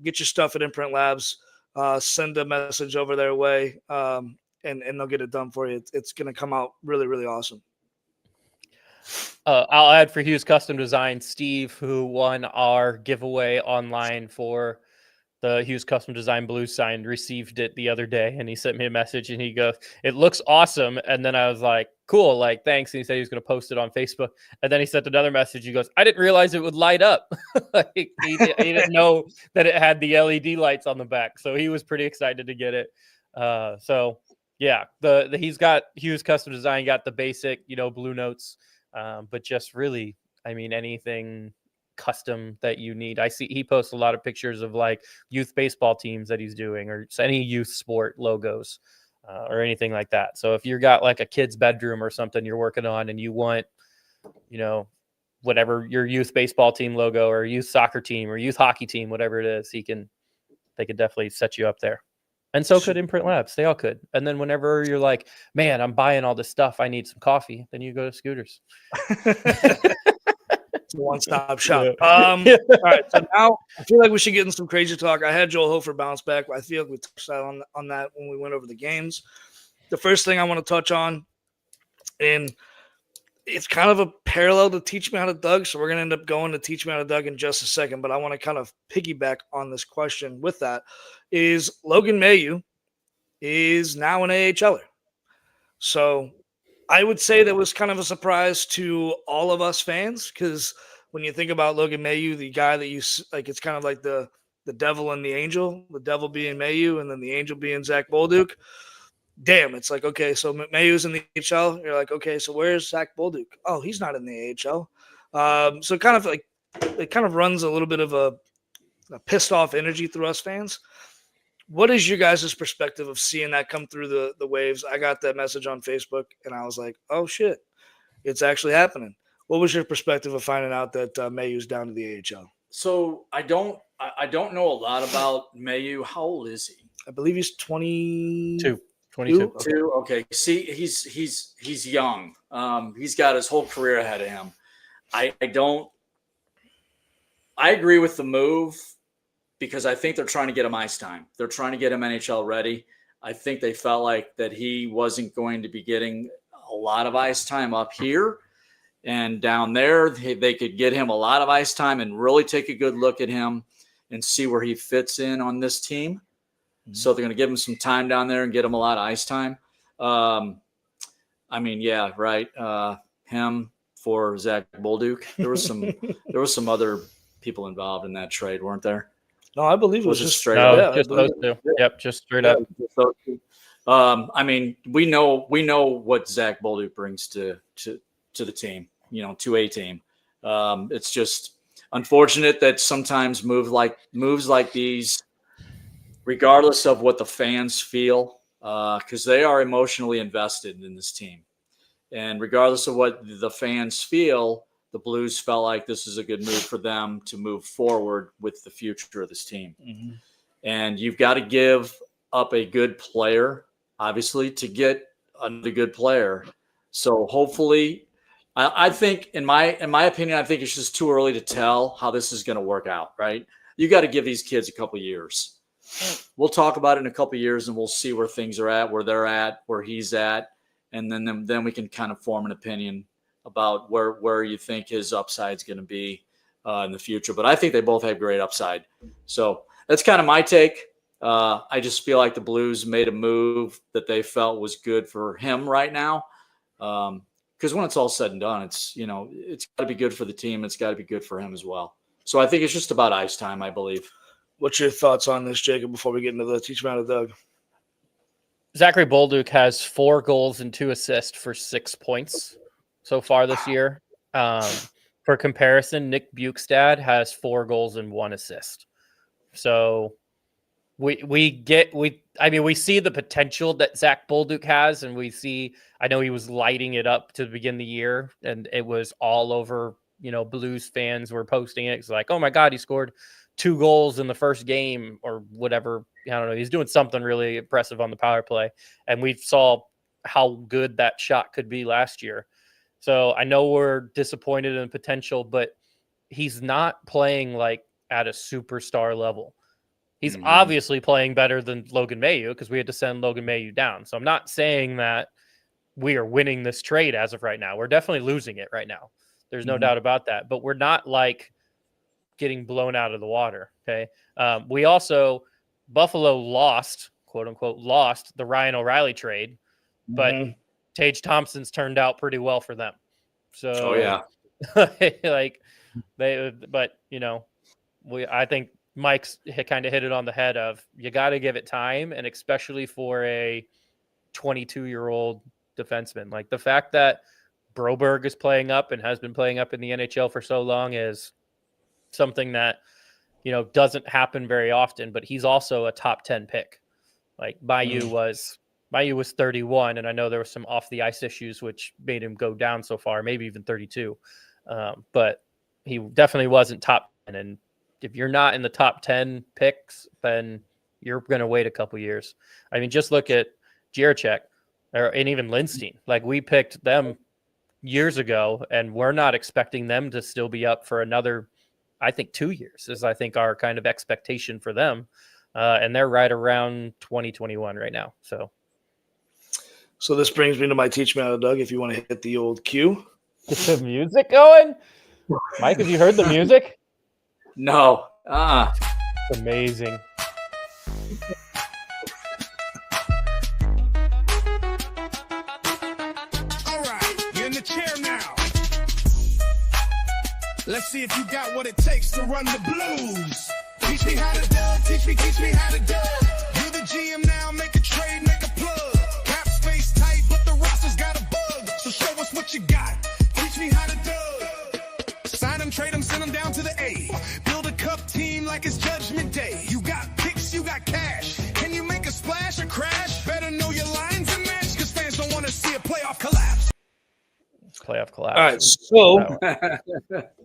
Speaker 4: Get your stuff at Imprint Labs. Send a message over their way, and they'll get it done for you. It's going to come out really, really awesome.
Speaker 5: I'll add for Hughes Custom Design, Steve, who won our giveaway online for the Hughes Custom Design Blues sign, received it the other day, and he sent me a message, and he goes, "It looks awesome." And then I was like, "Cool, like thanks." And he said he was going to post it on Facebook. And then he sent another message. He goes, "I didn't realize it would light up." Like, he didn't know that it had the LED lights on the back, so he was pretty excited to get it. So yeah, he's got Hughes Custom Design, got the basic, Blue Notes, but just really, I mean, anything custom that you need. I see he posts a lot of pictures of like youth baseball teams that he's doing, or any youth sport logos, or anything like that. So if you've got like a kid's bedroom or something you're working on, and you want, whatever your youth baseball team logo, or youth soccer team, or youth hockey team, whatever it is, they could definitely set you up there. And so could Imprint Labs. They all could. And then whenever you're like, man, I'm buying all this stuff, I need some coffee, then you go to Scooters.
Speaker 4: It's a one-stop shop. All right, so now I feel like we should get in some crazy talk. I had Joel Hofer bounce back, but I feel like we touched on that when we went over the games. The first thing I want to touch on, and it's kind of a parallel to Teach Me How to Doug, so we're going to end up going to Teach Me How to Doug in just a second, but I want to kind of piggyback on this question with that, is Logan Mailloux is now an AHLer. So I would say that was kind of a surprise to all of us fans, because when you think about Logan Mailloux, the guy that you like, it's kind of like the devil and the angel, the devil being Mailloux and then the angel being Zach Bolduc. Damn, it's like, okay, so Mailloux's in the AHL. You're like, okay, so where's Zach Bolduc? Oh, he's not in the AHL. So kind of like it kind of runs a little bit of a pissed off energy through us fans. What is your guys' perspective of seeing that come through the waves? I got that message on Facebook, and I was like, oh, shit, it's actually happening. What was your perspective of finding out that Mailloux's down to the AHL?
Speaker 6: So I don't know a lot about Mailloux. How old is he?
Speaker 4: I believe he's 22.
Speaker 5: 22.
Speaker 6: Okay. See, he's young. He's got his whole career ahead of him. I agree with the move, because I think they're trying to get him ice time. They're trying to get him NHL ready. I think they felt like that he wasn't going to be getting a lot of ice time up here, and down there they could get him a lot of ice time and really take a good look at him and see where he fits in on this team. Mm-hmm. So they're going to give him some time down there and get him a lot of ice time. I mean, yeah, right. Him for Zach Bolduc. There was some other people involved in that trade, weren't there?
Speaker 4: No, I believe it was just
Speaker 5: straight up. Just those two. Yep, just straight up.
Speaker 6: I mean, we know what Zach Bolduc brings to the team, to a team. It's just unfortunate that sometimes moves like these, regardless of what the fans feel, because they are emotionally invested in this team. And regardless of what the fans feel, the Blues felt like this is a good move for them to move forward with the future of this team. Mm-hmm. And you've got to give up a good player, obviously, to get another good player. So hopefully, I think, in my opinion, I think it's just too early to tell how this is going to work out, right? You got to give these kids a couple of years. We'll talk about it in a couple of years, and we'll see where things are at, where they're at, where he's at, and then we can kind of form an opinion about where you think his upside is going to be in the future. But I think they both have great upside. So that's kind of my take. I just feel like the Blues made a move that they felt was good for him right now. Because when it's all said and done, it's got to be good for the team. It's got to be good for him as well. So I think it's just about ice time, I believe.
Speaker 4: What's your thoughts on this, Jacob, before we get into the Teach Me How to Doug?
Speaker 5: Zachary Bolduc has 4 goals and 2 assists for 6 points so far this year. For comparison, Nick Bjugstad has 4 goals and 1 assist. So we see the potential that Zach Bolduc has, and I know he was lighting it up to begin the year, and it was all over, Blues fans were posting it. It's like, oh my God, he scored 2 goals in the first game or whatever. I don't know. He's doing something really impressive on the power play. And we saw how good that shot could be last year. So I know we're disappointed in the potential, but he's not playing like at a superstar level. He's obviously playing better than Logan Mailloux, because we had to send Logan Mailloux down. So I'm not saying that we are winning this trade as of right now. We're definitely losing it right now. There's no doubt about that. But we're not like getting blown out of the water. Okay. We also, Buffalo lost, quote unquote, lost the Ryan O'Reilly trade, but Tage Thompson's turned out pretty well for them. So, like but you know, I think Mike's kind of hit it on the head of you got to give it time, and especially for a 22-year-old defenseman. Like the fact that Broberg is playing up and has been playing up in the NHL for so long is something that, you know, doesn't happen very often, but he's also a top 10 pick. Like Mailloux was 31, and I know there were some off the ice issues which made him go down so far, maybe even 32. But he definitely wasn't top 10. And if you're not in the top 10 picks, then you're going to wait a couple years. I mean, just look at Jiricek and even Lindstein. Like we picked them years ago, and we're not expecting them to still be up for another, I think 2 years is I think our kind of expectation for them. And they're right around 2021 right now. So
Speaker 4: this brings me to my Teach Me How to Doug. If you want to hit the old cue.
Speaker 5: Get the music going. Mike, have you heard the music?
Speaker 6: No.
Speaker 5: It's amazing.
Speaker 7: All right, you're in the chair now. Let's see if you got what it takes to run the Blues. Teach me how to Doug. Teach me how to Doug. You're the GM now. Make a trade, make a plug. Cap space tight, but the roster's got a bug. So show us what you got. Teach me how to Doug. Sign them, trade them, send them down to the A. Build a cup team like it's Judgment Day. You got picks, you got cash. Can you make a splash or crash? Better know your lines and match, because fans don't want to see a playoff collapse.
Speaker 5: Playoff collapse.
Speaker 4: All right, so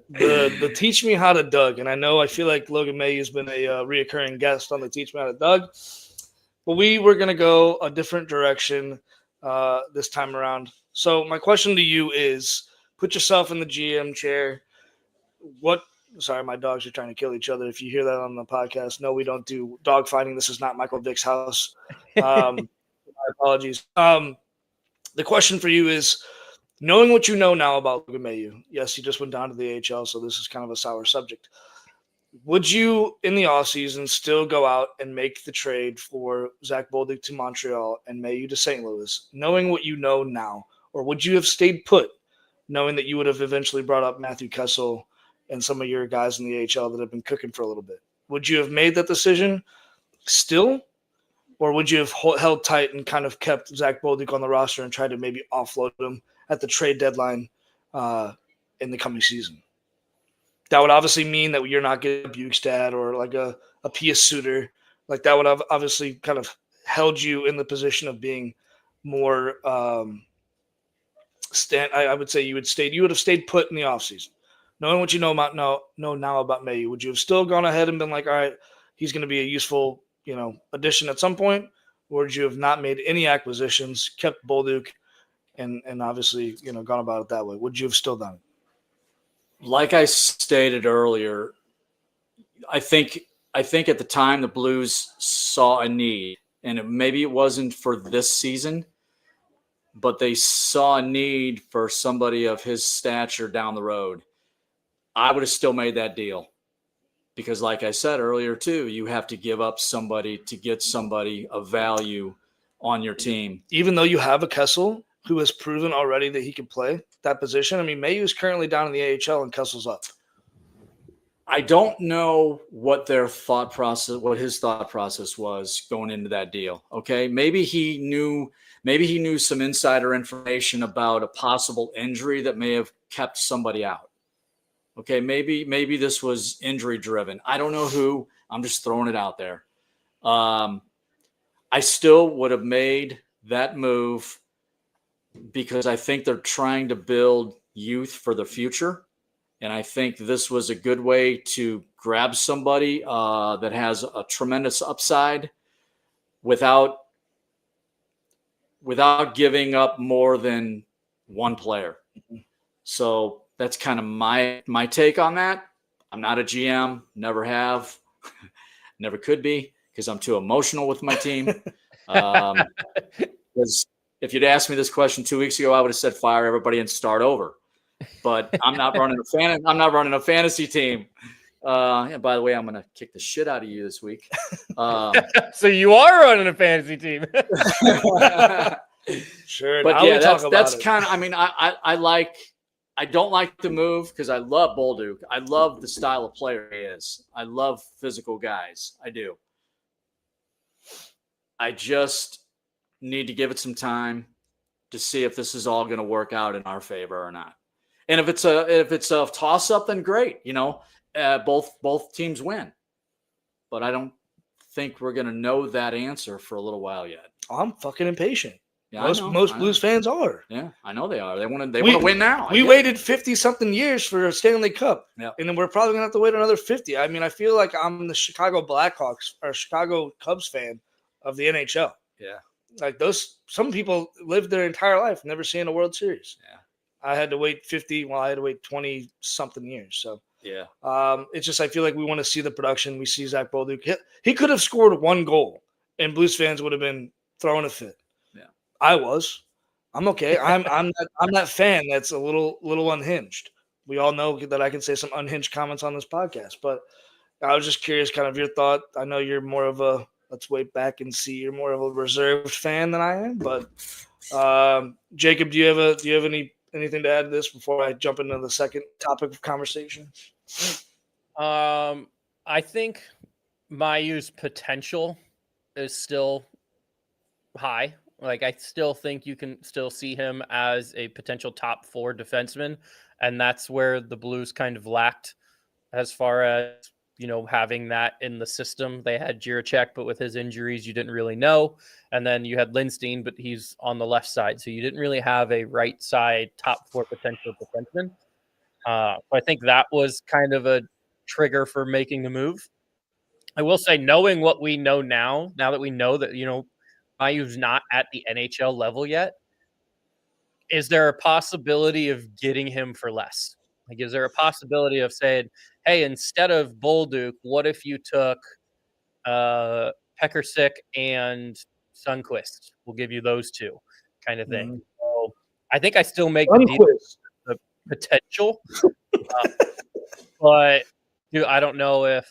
Speaker 4: the Teach Me How to Doug, and I feel like Logan Mailloux has been a reoccurring guest on the Teach Me How to Doug, but we were going to go a different direction this time around. So my question to you is, put yourself in the GM chair. Sorry, my dogs are trying to kill each other. If you hear that on the podcast, no, we don't do dog fighting. This is not Michael Vick's house. My apologies. The question for you is, knowing what you know now about Logan Mailloux, yes, he just went down to the AHL, so this is kind of a sour subject. Would you, in the offseason, still go out and make the trade for Zach Bolduc to Montreal and Mailloux to St. Louis, knowing what you know now? Or would you have stayed put, knowing that you would have eventually brought up Matthew Kessel and some of your guys in the AHL that have been cooking for a little bit? Would you have made that decision still? Or would you have held tight and kind of kept Zach Bolduc on the roster and tried to maybe offload him at the trade deadline in the coming season? That would obviously mean that you're not getting a Bukestad or like a Pius Suter. Like that would have obviously kind of held you in the position of being more I would say you would have stayed put in the offseason. Knowing what you know now about Mailloux, would you have still gone ahead and been like, all right, he's going to be a useful, addition at some point? Or would you have not made any acquisitions, kept Bolduc, and obviously, gone about it that way? Would you have still done it?
Speaker 6: Like I stated earlier, I think at the time the Blues saw a need, and maybe it wasn't for this season, but they saw a need for somebody of his stature down the road. I would have still made that deal because, like I said earlier too, you have to give up somebody to get somebody of value on your team.
Speaker 4: Even though you have a Kessel who has proven already that he can play that position. I mean, Mailloux is currently down in the AHL and Kessel's up.
Speaker 6: I don't know what his thought process was going into that deal. Okay. Maybe he knew some insider information about a possible injury that may have kept somebody out. Okay. Maybe this was injury driven. I don't know who. I'm just throwing it out there. I still would have made that move because I think they're trying to build youth for the future. And I think this was a good way to grab somebody that has a tremendous upside without giving up more than one player. So that's kind of my take on that. I'm not a GM, never have, never could be, because I'm too emotional with my team. Because if you'd asked me this question 2 weeks ago, I would have said fire everybody and start over. but I'm not running a fantasy team. And by the way, I'm going to kick the shit out of you this week.
Speaker 5: So you are running a fantasy team.
Speaker 4: Sure.
Speaker 6: But
Speaker 4: now
Speaker 6: yeah,
Speaker 4: we talk about
Speaker 6: that's
Speaker 4: it.
Speaker 6: kind of. I mean, I don't like the move because I love Bolduc. I love the style of player he is. I love physical guys. I do. I just need to give it some time to see if this is all going to work out in our favor or not. And if it's a toss up, then great. Both teams win. But I don't think we're going to know that answer for a little while yet.
Speaker 4: I'm fucking impatient.
Speaker 6: Yeah,
Speaker 4: Most Blues fans are.
Speaker 6: Yeah, I know they are. They want to win now.
Speaker 4: We waited 50-something years for a Stanley Cup.
Speaker 6: Yeah.
Speaker 4: And then we're probably going to have to wait another 50. I mean, I feel like I'm the Chicago Blackhawks or Chicago Cubs fan of the NHL.
Speaker 6: Yeah.
Speaker 4: Like some people lived their entire life never seeing a World Series.
Speaker 6: Yeah.
Speaker 4: I had to wait 50. Well, I had to wait 20-something years. So
Speaker 6: Yeah.
Speaker 4: it's just I feel like we want to see the production. We see Zach Bolduc. He could have scored one goal, and Blues fans would have been throwing a fit.
Speaker 6: Yeah.
Speaker 4: I'm okay. I'm that fan that's a little unhinged. We all know that I can say some unhinged comments on this podcast, but I was just curious, kind of your thought. I know you're more of a let's wait back and see. You're more of a reserved fan than I am, but Jacob, do you have anything to add to this before I jump into the second topic of conversation?
Speaker 5: I think Mayu's potential is still high. Like, I still think you can still see him as a potential top 4 defenseman. And that's where the Blues kind of lacked as far as, having that in the system. They had Jiricek, but with his injuries, you didn't really know. And then you had Lindstein, but he's on the left side. So you didn't really have a right side top 4 potential defenseman. So I think that was kind of a trigger for making the move. I will say, knowing what we know now that we know that, Mayu's not at the NHL level yet, is there a possibility of getting him for less? Like, is there a possibility of saying, hey, instead of Bolduc, what if you took Pekarczyk and Sundqvist? We'll give you those 2 kind of thing. So I think I still make the potential. But dude, I don't know if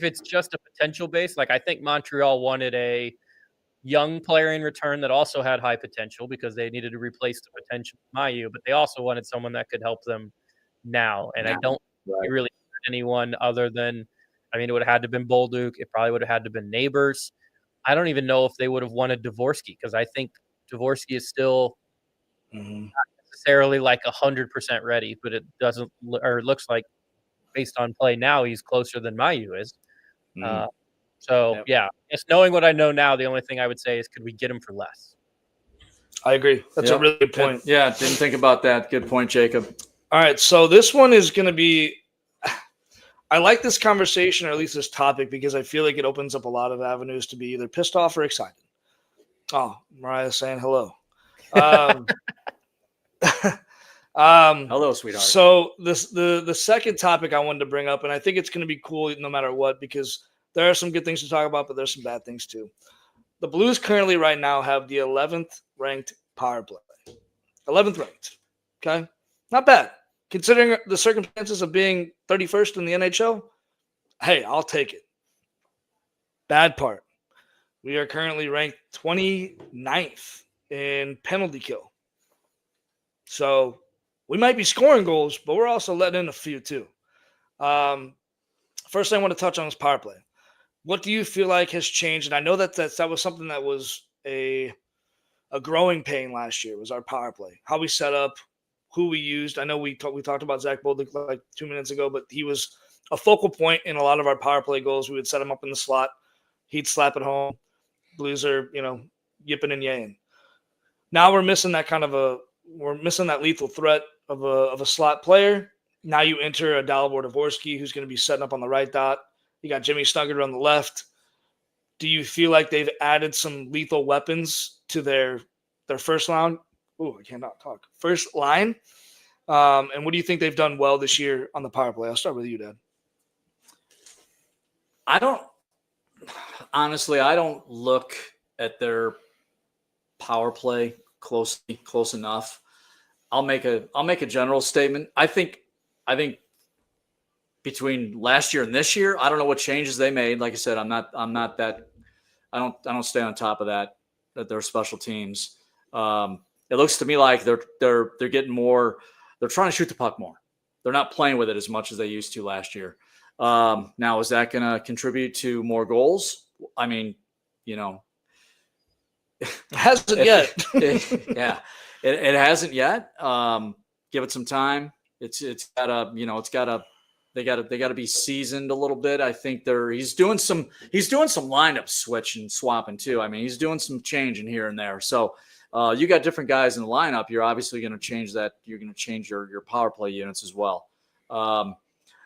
Speaker 5: it's just a potential base. Like, I think Montreal wanted a young player in return that also had high potential because they needed to replace the potential of Mayu, but they also wanted someone that could help them now. And I don't really anyone other than, it would have had to have been Bolduc. It probably would have had to have been Neighbors. I don't even know if they would have wanted Dvorsky because I think Dvorsky is still not necessarily like 100% ready, but it doesn't, or it looks like based on play now, he's closer than Mayu is. Just knowing what I know now, the only thing I would say is, could we get him for less?
Speaker 4: I agree. That's a really good point.
Speaker 6: Yeah, didn't think about that. Good point, Jacob.
Speaker 4: All right, so this one is going to be – I like this conversation, or at least this topic, because I feel like it opens up a lot of avenues to be either pissed off or excited. Oh, Mariah's saying hello.
Speaker 6: Hello, sweetheart.
Speaker 4: So the second topic I wanted to bring up, and I think it's going to be cool no matter what, because there are some good things to talk about, but there's some bad things too. The Blues currently right now have the 11th ranked power play. 11th ranked. Okay? Not bad. Considering the circumstances of being 31st in the NHL, hey, I'll take it. Bad part. We are currently ranked 29th in penalty kill. So we might be scoring goals, but we're also letting in a few too. First thing I want to touch on is power play. What do you feel like has changed? And I know that was something that was a growing pain last year, was our power play. How we set up, who we used. I know we talked about Zach Bolduc like 2 minutes ago, but he was a focal point in a lot of our power play goals. We would set him up in the slot. He'd slap it home. Blues are, yipping and yaying. Now we're missing that lethal threat of a slot player. Now you enter a Dalibor Dvorsky who's going to be setting up on the right dot. You got Jimmy Snuggerud on the left. Do you feel like they've added some lethal weapons to their first line? Oh, I cannot talk. First line. And what do you think they've done well this year on the power play? I'll start with you, Dad.
Speaker 6: I don't look at their power play close enough. I'll make a general statement. I think between last year and this year, I don't know what changes they made. Like I said, I'm not that. I don't stay on top of that they're special teams. It looks to me like they're getting more. They're trying to shoot the puck more. They're not playing with it as much as they used to last year. Now, is that going to contribute to more goals? I mean,
Speaker 4: it hasn't yet.
Speaker 6: It hasn't yet. Give it some time. They got to be seasoned a little bit. I think he's doing some lineup switch and swapping too. I mean, he's doing some changing here and there. So you got different guys in the lineup. You're obviously going to change that. You're going to change your power play units as well.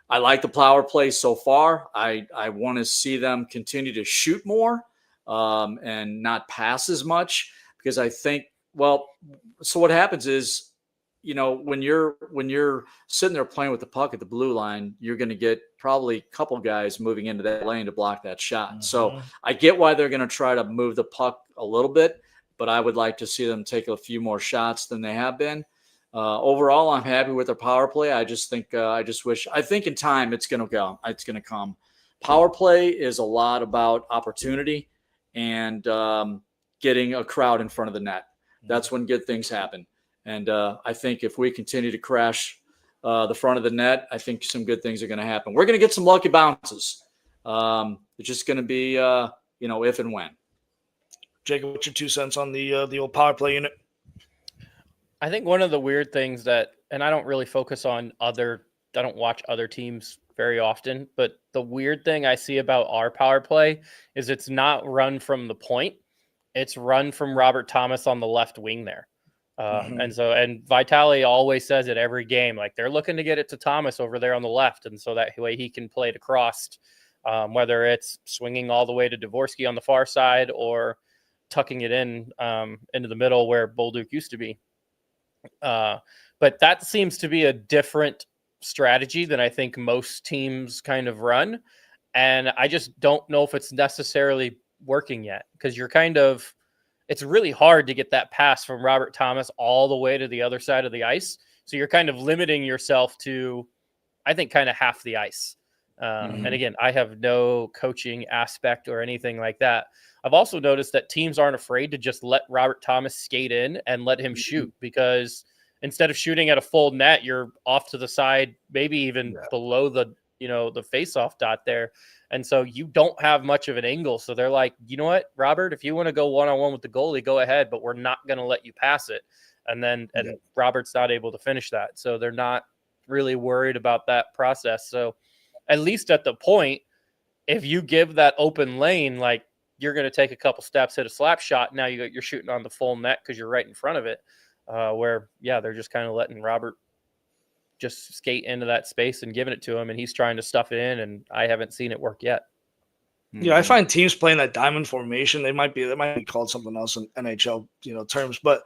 Speaker 6: I like the power play so far. I want to see them continue to shoot more and not pass as much, because I think, so what happens is, when you're sitting there playing with the puck at the blue line, you're going to get probably a couple guys moving into that lane to block that shot. Mm-hmm. So I get why they're going to try to move the puck a little bit, but I would like to see them take a few more shots than they have been. Overall, I'm happy with their power play. I just think, I think in time it's going to come. Power play is a lot about opportunity and getting a crowd in front of the net. That's when good things happen. And I think if we continue to crash the front of the net, I think some good things are going to happen. We're going to get some lucky bounces. It's just going to be, if and when.
Speaker 4: Jacob, what's your 2 cents on the old power play unit?
Speaker 5: I think one of the weird things that, and I don't really focus on I don't watch other teams very often, but the weird thing I see about our power play is it's not run from the point. It's run from Robert Thomas on the left wing there. And Vitale always says it every game, like they're looking to get it to Thomas over there on the left. And so that way he can play it across, whether it's swinging all the way to Dvorsky on the far side or tucking it in into the middle where Bolduc used to be. But that seems to be a different strategy than I think most teams kind of run. And I just don't know if it's necessarily working yet, because it's really hard to get that pass from Robert Thomas all the way to the other side of the ice. So you're kind of limiting yourself to, I think, kind of half the ice. And again, I have no coaching aspect or anything like that. I've also noticed that teams aren't afraid to just let Robert Thomas skate in and let him shoot, because instead of shooting at a full net, you're off to the side, maybe even below the face-off dot there. And so you don't have much of an angle. So they're like, you know what, Robert, if you want to go one-on-one with the goalie, go ahead, but we're not going to let you pass it. And Robert's not able to finish that. So they're not really worried about that process. So at least at the point, if you give that open lane, like you're going to take a couple steps, hit a slap shot. Now you're shooting on the full net because you're right in front of it. They're just kind of letting Robert just skate into that space and giving it to him, and he's trying to stuff it in, and I haven't seen it work yet.
Speaker 4: Yeah, I find teams playing that diamond formation, they might be called something else in NHL terms, but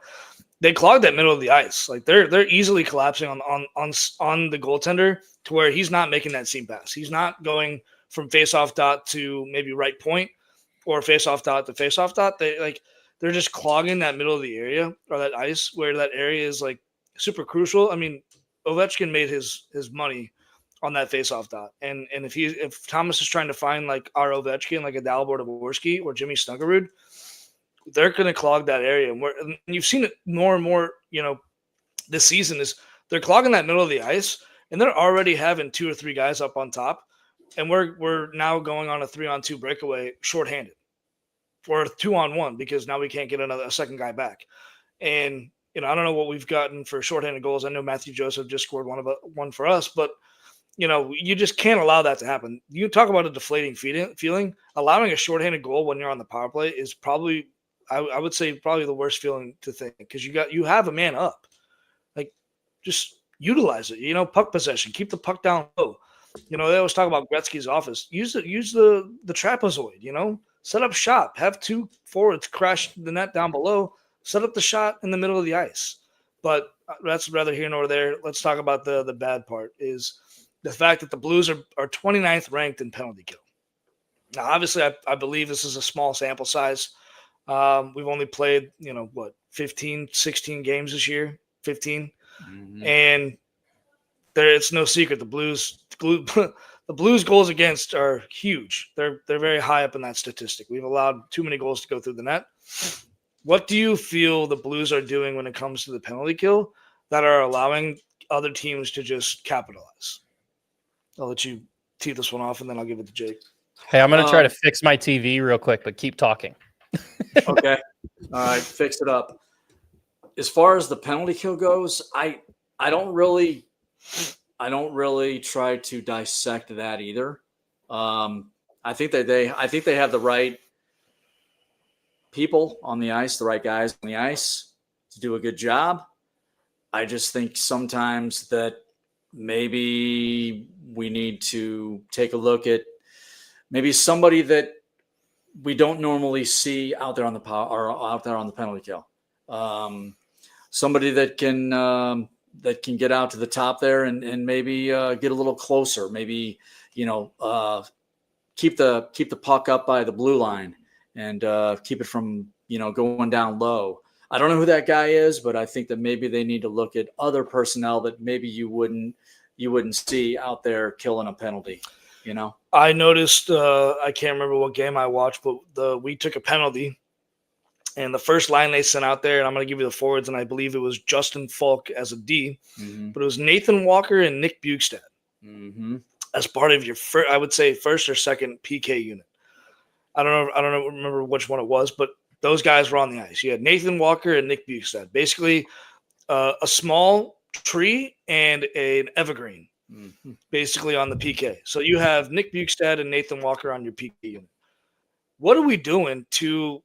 Speaker 4: they clog that middle of the ice. Like they're easily collapsing on the goaltender to where he's not making that seam pass. He's not going from face-off dot to maybe right point or face-off dot to face-off dot. They're just clogging that middle of the area or that ice where that area is like super crucial. I mean, Ovechkin made his money on that face-off dot, and if Thomas is trying to find like our Ovechkin, like a Dalibor Dvorsky or Jimmy Snuggerud, they're going to clog that area. And you've seen it more and more. This season is they're clogging that middle of the ice, and they're already having 2 or 3 guys up on top, and we're now going on a 3-on-2 breakaway shorthanded, or 2-on-1 because now we can't get a second guy back, and. I don't know what we've gotten for shorthanded goals. I know Matthew Joseph just scored one for us, but you just can't allow that to happen. You talk about a deflating feeling. Allowing a shorthanded goal when you're on the power play is probably, I would say, probably the worst feeling to think, because you have a man up. Like, just utilize it. Puck possession, keep the puck down low. They always talk about Gretzky's office. Use the trapezoid. Set up shop. Have 2 forwards crash the net down below. Set up the shot in the middle of the ice. But that's rather here nor there. Let's talk about the bad part, is the fact that the Blues are 29th ranked in penalty kill. Now, obviously, I believe this is a small sample size. We've only played, 15, 16 games this year. 15.
Speaker 6: Mhm.
Speaker 4: And it's no secret the Blues goals against are huge. They're very high up in that statistic. We've allowed too many goals to go through the net. What do you feel the Blues are doing when it comes to the penalty kill that are allowing other teams to just capitalize? I'll let you tee this one off, and then I'll give it to Jake.
Speaker 5: Hey, I'm going to try to fix my TV real quick, but keep talking.
Speaker 6: Okay. All right. Fix it up. As far as the penalty kill goes, I don't really try to dissect that either. I think that they have the right people on the ice, the right guys on the ice to do a good job. I just think sometimes that maybe we need to take a look at maybe somebody that we don't normally see out there on the power or out there on the penalty kill. Somebody that can get out to the top there and maybe get a little closer. Maybe keep the puck up by the blue line and keep it from going down low. I don't know who that guy is, but I think that maybe they need to look at other personnel that maybe you wouldn't see out there killing a penalty.
Speaker 4: I noticed. I can't remember what game I watched, but we took a penalty. And the first line they sent out there, and I'm going to give you the forwards, and I believe it was Justin Falk as a D, but it was Nathan Walker and Nick Bukestad as part of your I would say first or second PK unit. I don't remember which one it was, but those guys were on the ice. You had Nathan Walker and Nick Bukestad, basically a small tree and an evergreen, basically on the PK. So you have Nick Bukestad and Nathan Walker on your PK unit. What are we doing to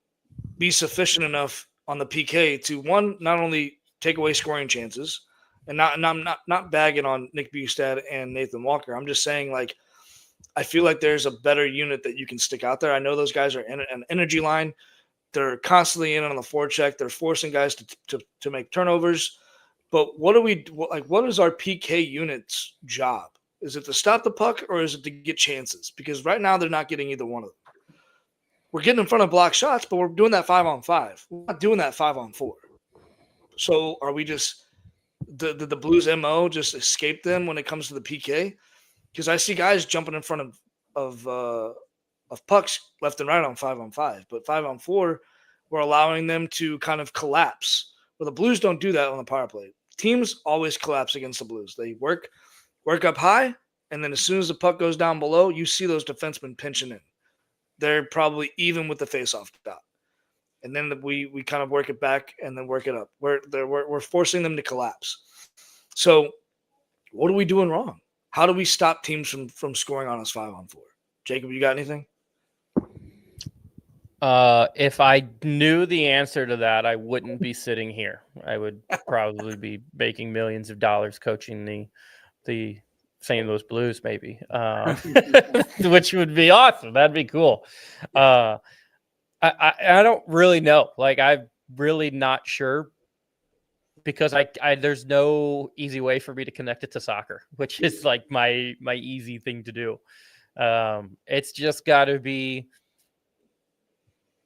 Speaker 4: be sufficient enough on the PK to, one, not only take away scoring chances, and I'm not bagging on Nick Bukestad and Nathan Walker. I'm just saying, like, I feel like there's a better unit that you can stick out there. I know those guys are in an energy line. They're constantly in on the forecheck. They're forcing guys to make turnovers. But what is our PK unit's job? Is it to stop the puck or is it to get chances? Because right now they're not getting either one of them. We're getting in front of block shots, but we're doing that 5-on-5. We're not doing that 5-on-4. So are we just the Blues MO just escape them when it comes to the PK? Because I see guys jumping in front of pucks left and right on 5-on-5, but 5-on-4, we're allowing them to kind of collapse. Well, the Blues don't do that on the power play. Teams always collapse against the Blues. They work up high, and then as soon as the puck goes down below, you see those defensemen pinching in. They're probably even with the faceoff dot. And then we kind of work it back and then work it up. We're forcing them to collapse. So what are we doing wrong? How do we stop teams from scoring on us 5-on-4? Jacob, you got anything?
Speaker 5: If I knew the answer to that, I wouldn't be sitting here. I would probably be making millions of dollars coaching the St. Louis Blues, maybe, which would be awesome. That'd be cool. I don't really know. Like, I'm really not sure because I there's no easy way for me to connect it to soccer, which is like my easy thing to do. It's just got to be,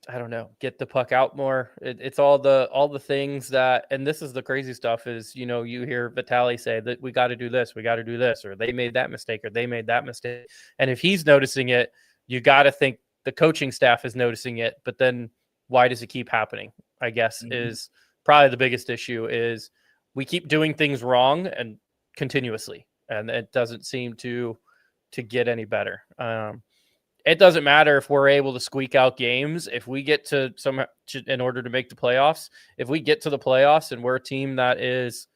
Speaker 5: I don't know, get the puck out more. It's all the things that, and this is the crazy stuff is, you hear Vitali say that we got to do this, or they made that mistake, or they made that mistake. And if he's noticing it, you got to think the coaching staff is noticing it, but then why does it keep happening? I guess is probably the biggest issue is we keep doing things wrong and continuously, and it doesn't seem to get any better. It doesn't matter if we're able to squeak out games. If we get in order to make the playoffs, if we get to the playoffs and we're a team that is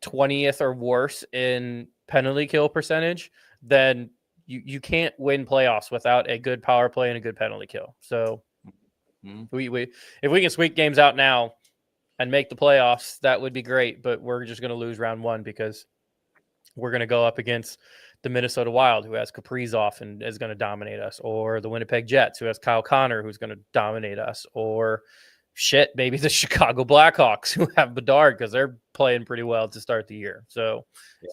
Speaker 5: 20th or worse in penalty kill percentage, then you can't win playoffs without a good power play and a good penalty kill. So if we can squeak games out now and make the playoffs, that would be great. But we're just going to lose round one because we're going to go up against the Minnesota Wild, who has Kaprizov and is going to dominate us, or the Winnipeg Jets, who has Kyle Connor, who's going to dominate us, or maybe the Chicago Blackhawks, who have Bedard because they're playing pretty well to start the year. So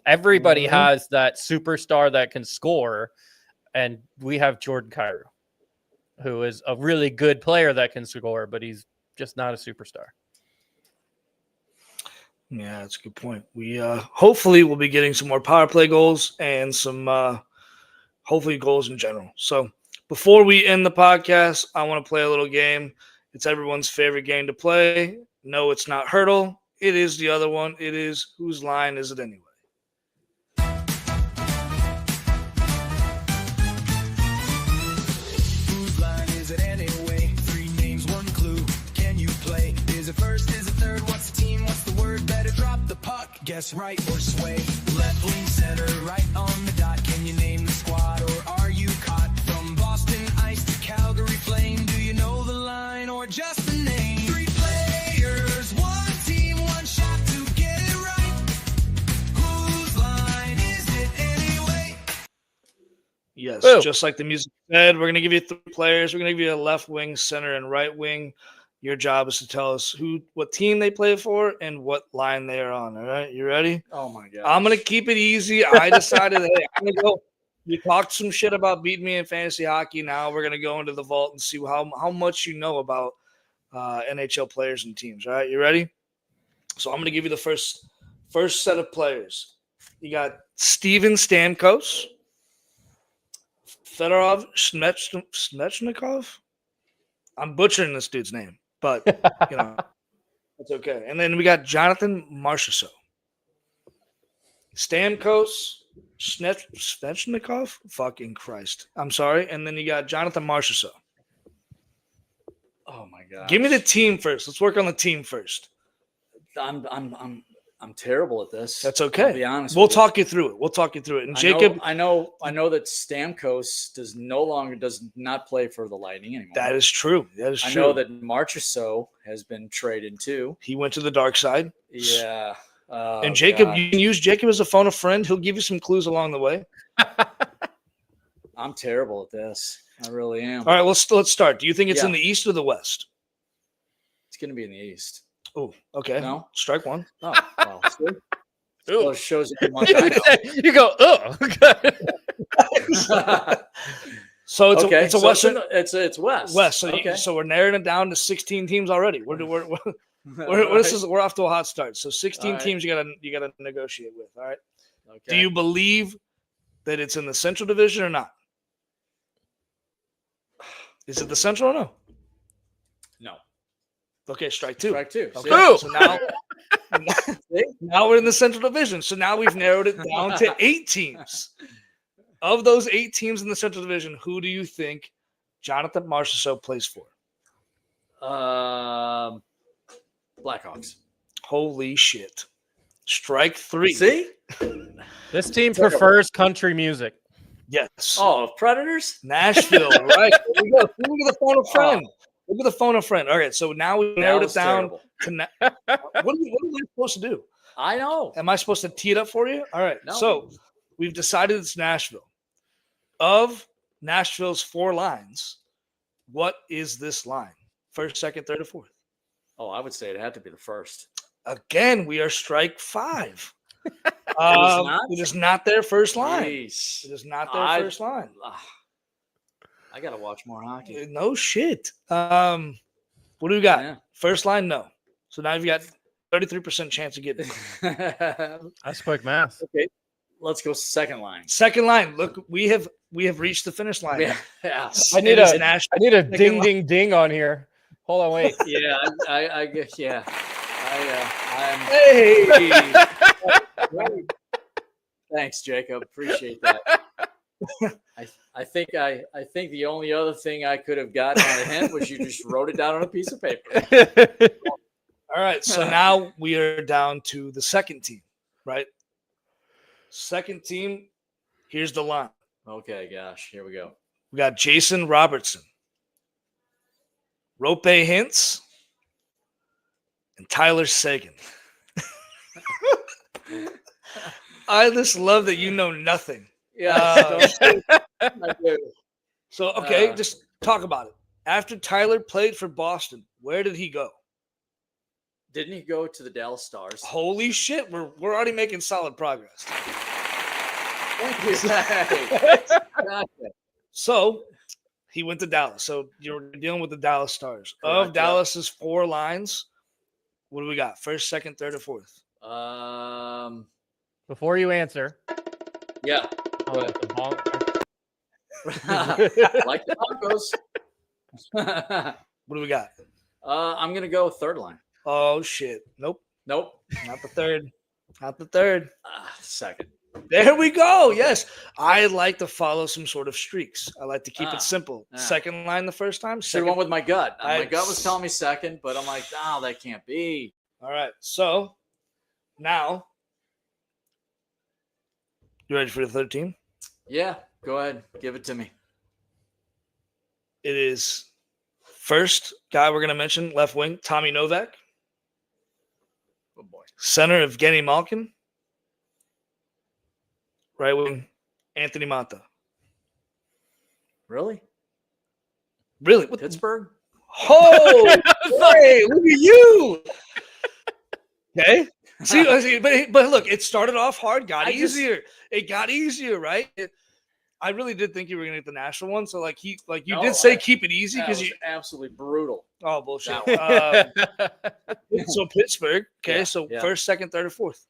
Speaker 5: everybody has that superstar that can score, and we have Jordan Kyrou, who is a really good player that can score, but he's just not a superstar.
Speaker 4: Yeah, that's a good point. We hopefully will be getting some more power play goals and some hopefully goals in general. So before we end the podcast, I want to play a little game. It's everyone's favorite game to play. No, it's not Hurdle. It is the other one. It is Whose Line Is It Anyway?
Speaker 7: Whose line is it anyway? 3 names, 1 clue. Can you play? Is it first? Is it third? What's the team? What's the word? Better drop the puck. Guess right or sway. Left wing, center, right on the dot. Can you name the squad or are you caught? From Boston Ice to Calgary Flame. Do you know the line or just the name? 3 players, 1 team, 1 shot to get it right. Whose line is it anyway?
Speaker 4: Yes,
Speaker 5: Woo.
Speaker 4: just like the music said, we're going to give you 3 players. We're going to give you a left wing, center, and right wing. Your job is to tell us what team they play for and what line they are on. All right, you ready?
Speaker 6: Oh my god!
Speaker 4: I'm going to keep it easy. I decided, hey, I'm going to go. You talked some shit about beating me in fantasy hockey. Now we're going to go into the vault and see how much you know about NHL players and teams. All right, you ready? So I'm going to give you the first set of players. You got Steven Stamkos, Fedorov Svechnikov. I'm butchering this dude's name, but you know it's okay. And then we got Jonathan Marchessault, Stamkos, Svechnikov. Fucking Christ! I'm sorry. And then you got Jonathan Marchessault.
Speaker 6: Oh my god!
Speaker 4: Give me the team first. Let's work on the team first.
Speaker 6: I'm terrible at this.
Speaker 4: That's
Speaker 6: I'll
Speaker 4: okay.
Speaker 6: be honest.
Speaker 4: We'll
Speaker 6: with you.
Speaker 4: talk you through it. And Jacob,
Speaker 6: I know that Stamkos does not play for the Lightning anymore.
Speaker 4: that is true. That is
Speaker 6: I
Speaker 4: true.
Speaker 6: know that Marchessault has been traded too.
Speaker 4: He went to the dark side.
Speaker 6: Yeah. Oh,
Speaker 4: And Jacob,
Speaker 6: God.
Speaker 4: you can use Jacob as a phone a friend. He'll give you some clues along the way.
Speaker 6: I'm terrible at this. I really am.
Speaker 4: All right, let's start. Do you think it's
Speaker 6: Yeah.
Speaker 4: in the East or the West?
Speaker 6: It's going to be in the East.
Speaker 4: Oh, okay.
Speaker 6: No?
Speaker 4: Strike one.
Speaker 6: Oh, well, see? Well, it shows you how much
Speaker 5: You go, oh, okay.
Speaker 6: I know.
Speaker 4: So it's
Speaker 6: Okay,
Speaker 4: it's a
Speaker 6: so
Speaker 4: Western
Speaker 6: it's West.
Speaker 4: West. So,
Speaker 6: okay.
Speaker 4: so we're narrowing it down to 16 teams already. We're off to a hot start. So 16
Speaker 6: All right.
Speaker 4: teams you gotta negotiate with. All right.
Speaker 6: Okay.
Speaker 4: Do you believe that it's in the Central Division or not? Is it the Central or no?
Speaker 6: No.
Speaker 4: Okay, strike two.
Speaker 6: Strike 2.
Speaker 4: Okay,
Speaker 5: Ooh.
Speaker 4: so now we're in the Central Division. So now we've narrowed it down to 8 teams. Of those 8 teams in the Central Division, who do you think Jonathan Marchessault plays for?
Speaker 6: Blackhawks.
Speaker 4: Holy shit. Strike 3.
Speaker 6: See?
Speaker 5: This team prefers country music.
Speaker 4: Yes.
Speaker 6: Oh, Predators?
Speaker 4: Nashville, right. There we go. Look at the phone a friend. Look at the phone a friend. All right, so now we narrowed it down to what am I supposed to do?
Speaker 6: I know.
Speaker 4: Am I supposed to tee it up for you? All right.
Speaker 6: No.
Speaker 4: So we've decided it's Nashville. Of Nashville's 4 lines, what is this line? First, second, third, or fourth?
Speaker 6: Oh, I would say it had to be the first.
Speaker 4: Again, we are strike 5.
Speaker 6: not?
Speaker 4: It is not their first line.
Speaker 6: Jeez.
Speaker 4: It is not their first line.
Speaker 6: I got to watch more hockey.
Speaker 4: No shit. What do we got?
Speaker 6: Yeah.
Speaker 4: First line, no. So now you've got 33% chance of getting it.
Speaker 5: That's quick math.
Speaker 6: Okay. Let's go second line.
Speaker 4: Second line. Look, we have reached the finish line.
Speaker 6: Yeah.
Speaker 5: I need
Speaker 4: It is
Speaker 5: a
Speaker 4: Nashville.
Speaker 5: I need a
Speaker 4: Second
Speaker 5: ding
Speaker 4: line.
Speaker 5: ding ding on here. Hold on, wait.
Speaker 6: Yeah. I guess. Yeah. I'm.
Speaker 4: Hey.
Speaker 6: Thanks, Jacob. Appreciate that. I think the only other thing I could have gotten on a hint was you just wrote it down on a piece of paper.
Speaker 4: All right. So now we are down to the second team, right? Second team. Here's the line.
Speaker 6: Okay, gosh, here we go.
Speaker 4: We got Jason Robertson, Rope Hintz, and Tyler Seguin. I just love that you know nothing.
Speaker 6: Yeah. I do.
Speaker 4: So, okay,
Speaker 6: Uh,
Speaker 4: just talk about it. After Tyler played for Boston, where did he go?
Speaker 6: Didn't he go to the Dallas Stars?
Speaker 4: Holy shit, we're already making solid progress.
Speaker 6: Thank you. Gotcha.
Speaker 4: So, he went to Dallas. So, you're dealing with the Dallas Stars.
Speaker 6: Correct,
Speaker 4: Of
Speaker 6: yeah.
Speaker 4: Dallas's 4 lines, what do we got? First, second, third, or fourth?
Speaker 5: Before you answer,
Speaker 6: Yeah.
Speaker 5: oh, the ball-
Speaker 6: Like the Broncos.
Speaker 4: What do we got?
Speaker 6: I'm gonna go third line.
Speaker 4: Oh shit! Nope,
Speaker 6: Nope.
Speaker 4: not the third. Not the third.
Speaker 6: Second.
Speaker 4: There we go. Yes, I like to follow some sort of streaks. I like to keep
Speaker 6: Ah,
Speaker 4: it simple.
Speaker 6: ah.
Speaker 4: Second line the first time.
Speaker 6: Should have
Speaker 4: Second.
Speaker 6: went with my gut. My
Speaker 4: I-
Speaker 6: gut was telling me second, but I'm like, oh, that can't be.
Speaker 4: All right. So now, you ready for the third team?
Speaker 6: Yeah, go ahead. Give it to me.
Speaker 4: It is first guy we're going to mention, left wing, Tommy Novak.
Speaker 6: Oh boy.
Speaker 4: Center, Evgeny Malkin. Right wing, Anthony Mata.
Speaker 6: Really?
Speaker 4: Really? What?
Speaker 6: Pittsburgh?
Speaker 4: Oh, hey, look at you. Okay. See, but look, it started off hard, got
Speaker 6: I just-
Speaker 4: easier. It got easier, right? I really did think you were gonna get the national one. So like you
Speaker 6: No,
Speaker 4: did say
Speaker 6: I-
Speaker 4: keep it easy
Speaker 6: That
Speaker 4: because
Speaker 6: was
Speaker 4: you.
Speaker 6: absolutely brutal.
Speaker 4: Oh bullshit.
Speaker 6: That
Speaker 4: So Pittsburgh. Okay,
Speaker 6: Yeah,
Speaker 4: so
Speaker 6: yeah.
Speaker 4: first, second, third, or fourth.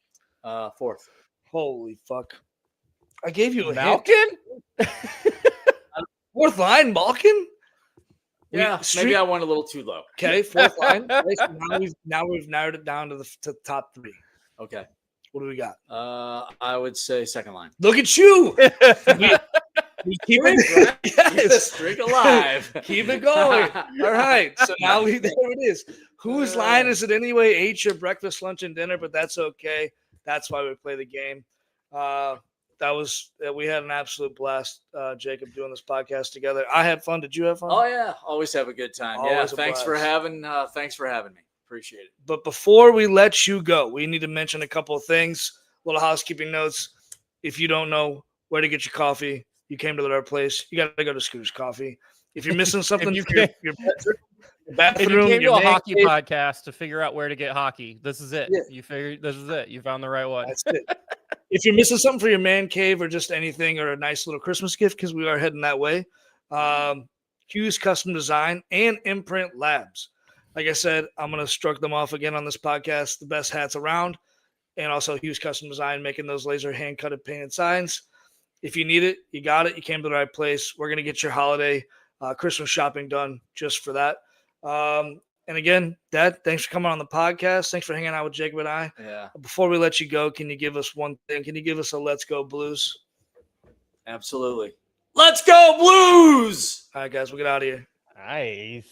Speaker 6: Fourth.
Speaker 4: Holy fuck! I gave you a hint.
Speaker 5: Malkin?
Speaker 4: Fourth line, Malkin.
Speaker 6: Yeah,
Speaker 4: streak-
Speaker 6: maybe I went a little too low.
Speaker 4: Okay, fourth line. Okay, so now we've narrowed it down to the top three.
Speaker 6: Okay.
Speaker 4: What do we got?
Speaker 6: I would say second line.
Speaker 4: Look at you. We keep
Speaker 6: Streak,
Speaker 4: it.
Speaker 6: right? Keep the
Speaker 4: Yes.
Speaker 6: streak alive.
Speaker 4: Keep it going. All right. So now there it is. Whose line is it anyway? Ate your breakfast, lunch, and dinner, but that's okay. That's why we play the game. We had an absolute blast, Jacob, doing this podcast together. I had fun. Did you have fun?
Speaker 6: Oh yeah, always have a good time. Yeah,
Speaker 4: Always a
Speaker 6: thanks for
Speaker 4: blast.
Speaker 6: having me. Appreciate it.
Speaker 4: But before we let you go, we need to mention a couple of things, little housekeeping notes. If you don't know where to get your coffee, you came to the right place. You got to go to Scooter's Coffee. If you're missing something,
Speaker 5: you
Speaker 4: for your
Speaker 5: If
Speaker 4: bathroom,
Speaker 5: you came to
Speaker 4: your
Speaker 5: a
Speaker 4: man
Speaker 5: hockey
Speaker 4: cave,
Speaker 5: podcast to figure out where to get hockey, this is it.
Speaker 4: Yeah.
Speaker 5: You figured this is it. You found the right one.
Speaker 4: that's it. If you're missing something for your man cave or just anything or a nice little Christmas gift, because we are heading that way, Hughes Custom Design and Imprint Labs. Like I said, I'm going to stroke them off again on this podcast. The best hats around. And also Hughes Custom Design, making those laser hand-cutted painted signs. If you need it, you got it. You came to the right place. We're going to get your holiday Christmas shopping done just for that. And again, Dad, thanks for coming on the podcast. Thanks for hanging out with Jacob and I.
Speaker 6: Yeah,
Speaker 4: Before we let you go, can you give us one thing? Can you give us a Let's Go Blues?
Speaker 6: absolutely. Let's go Blues!
Speaker 4: All right, guys, we'll get out of here.
Speaker 5: Nice.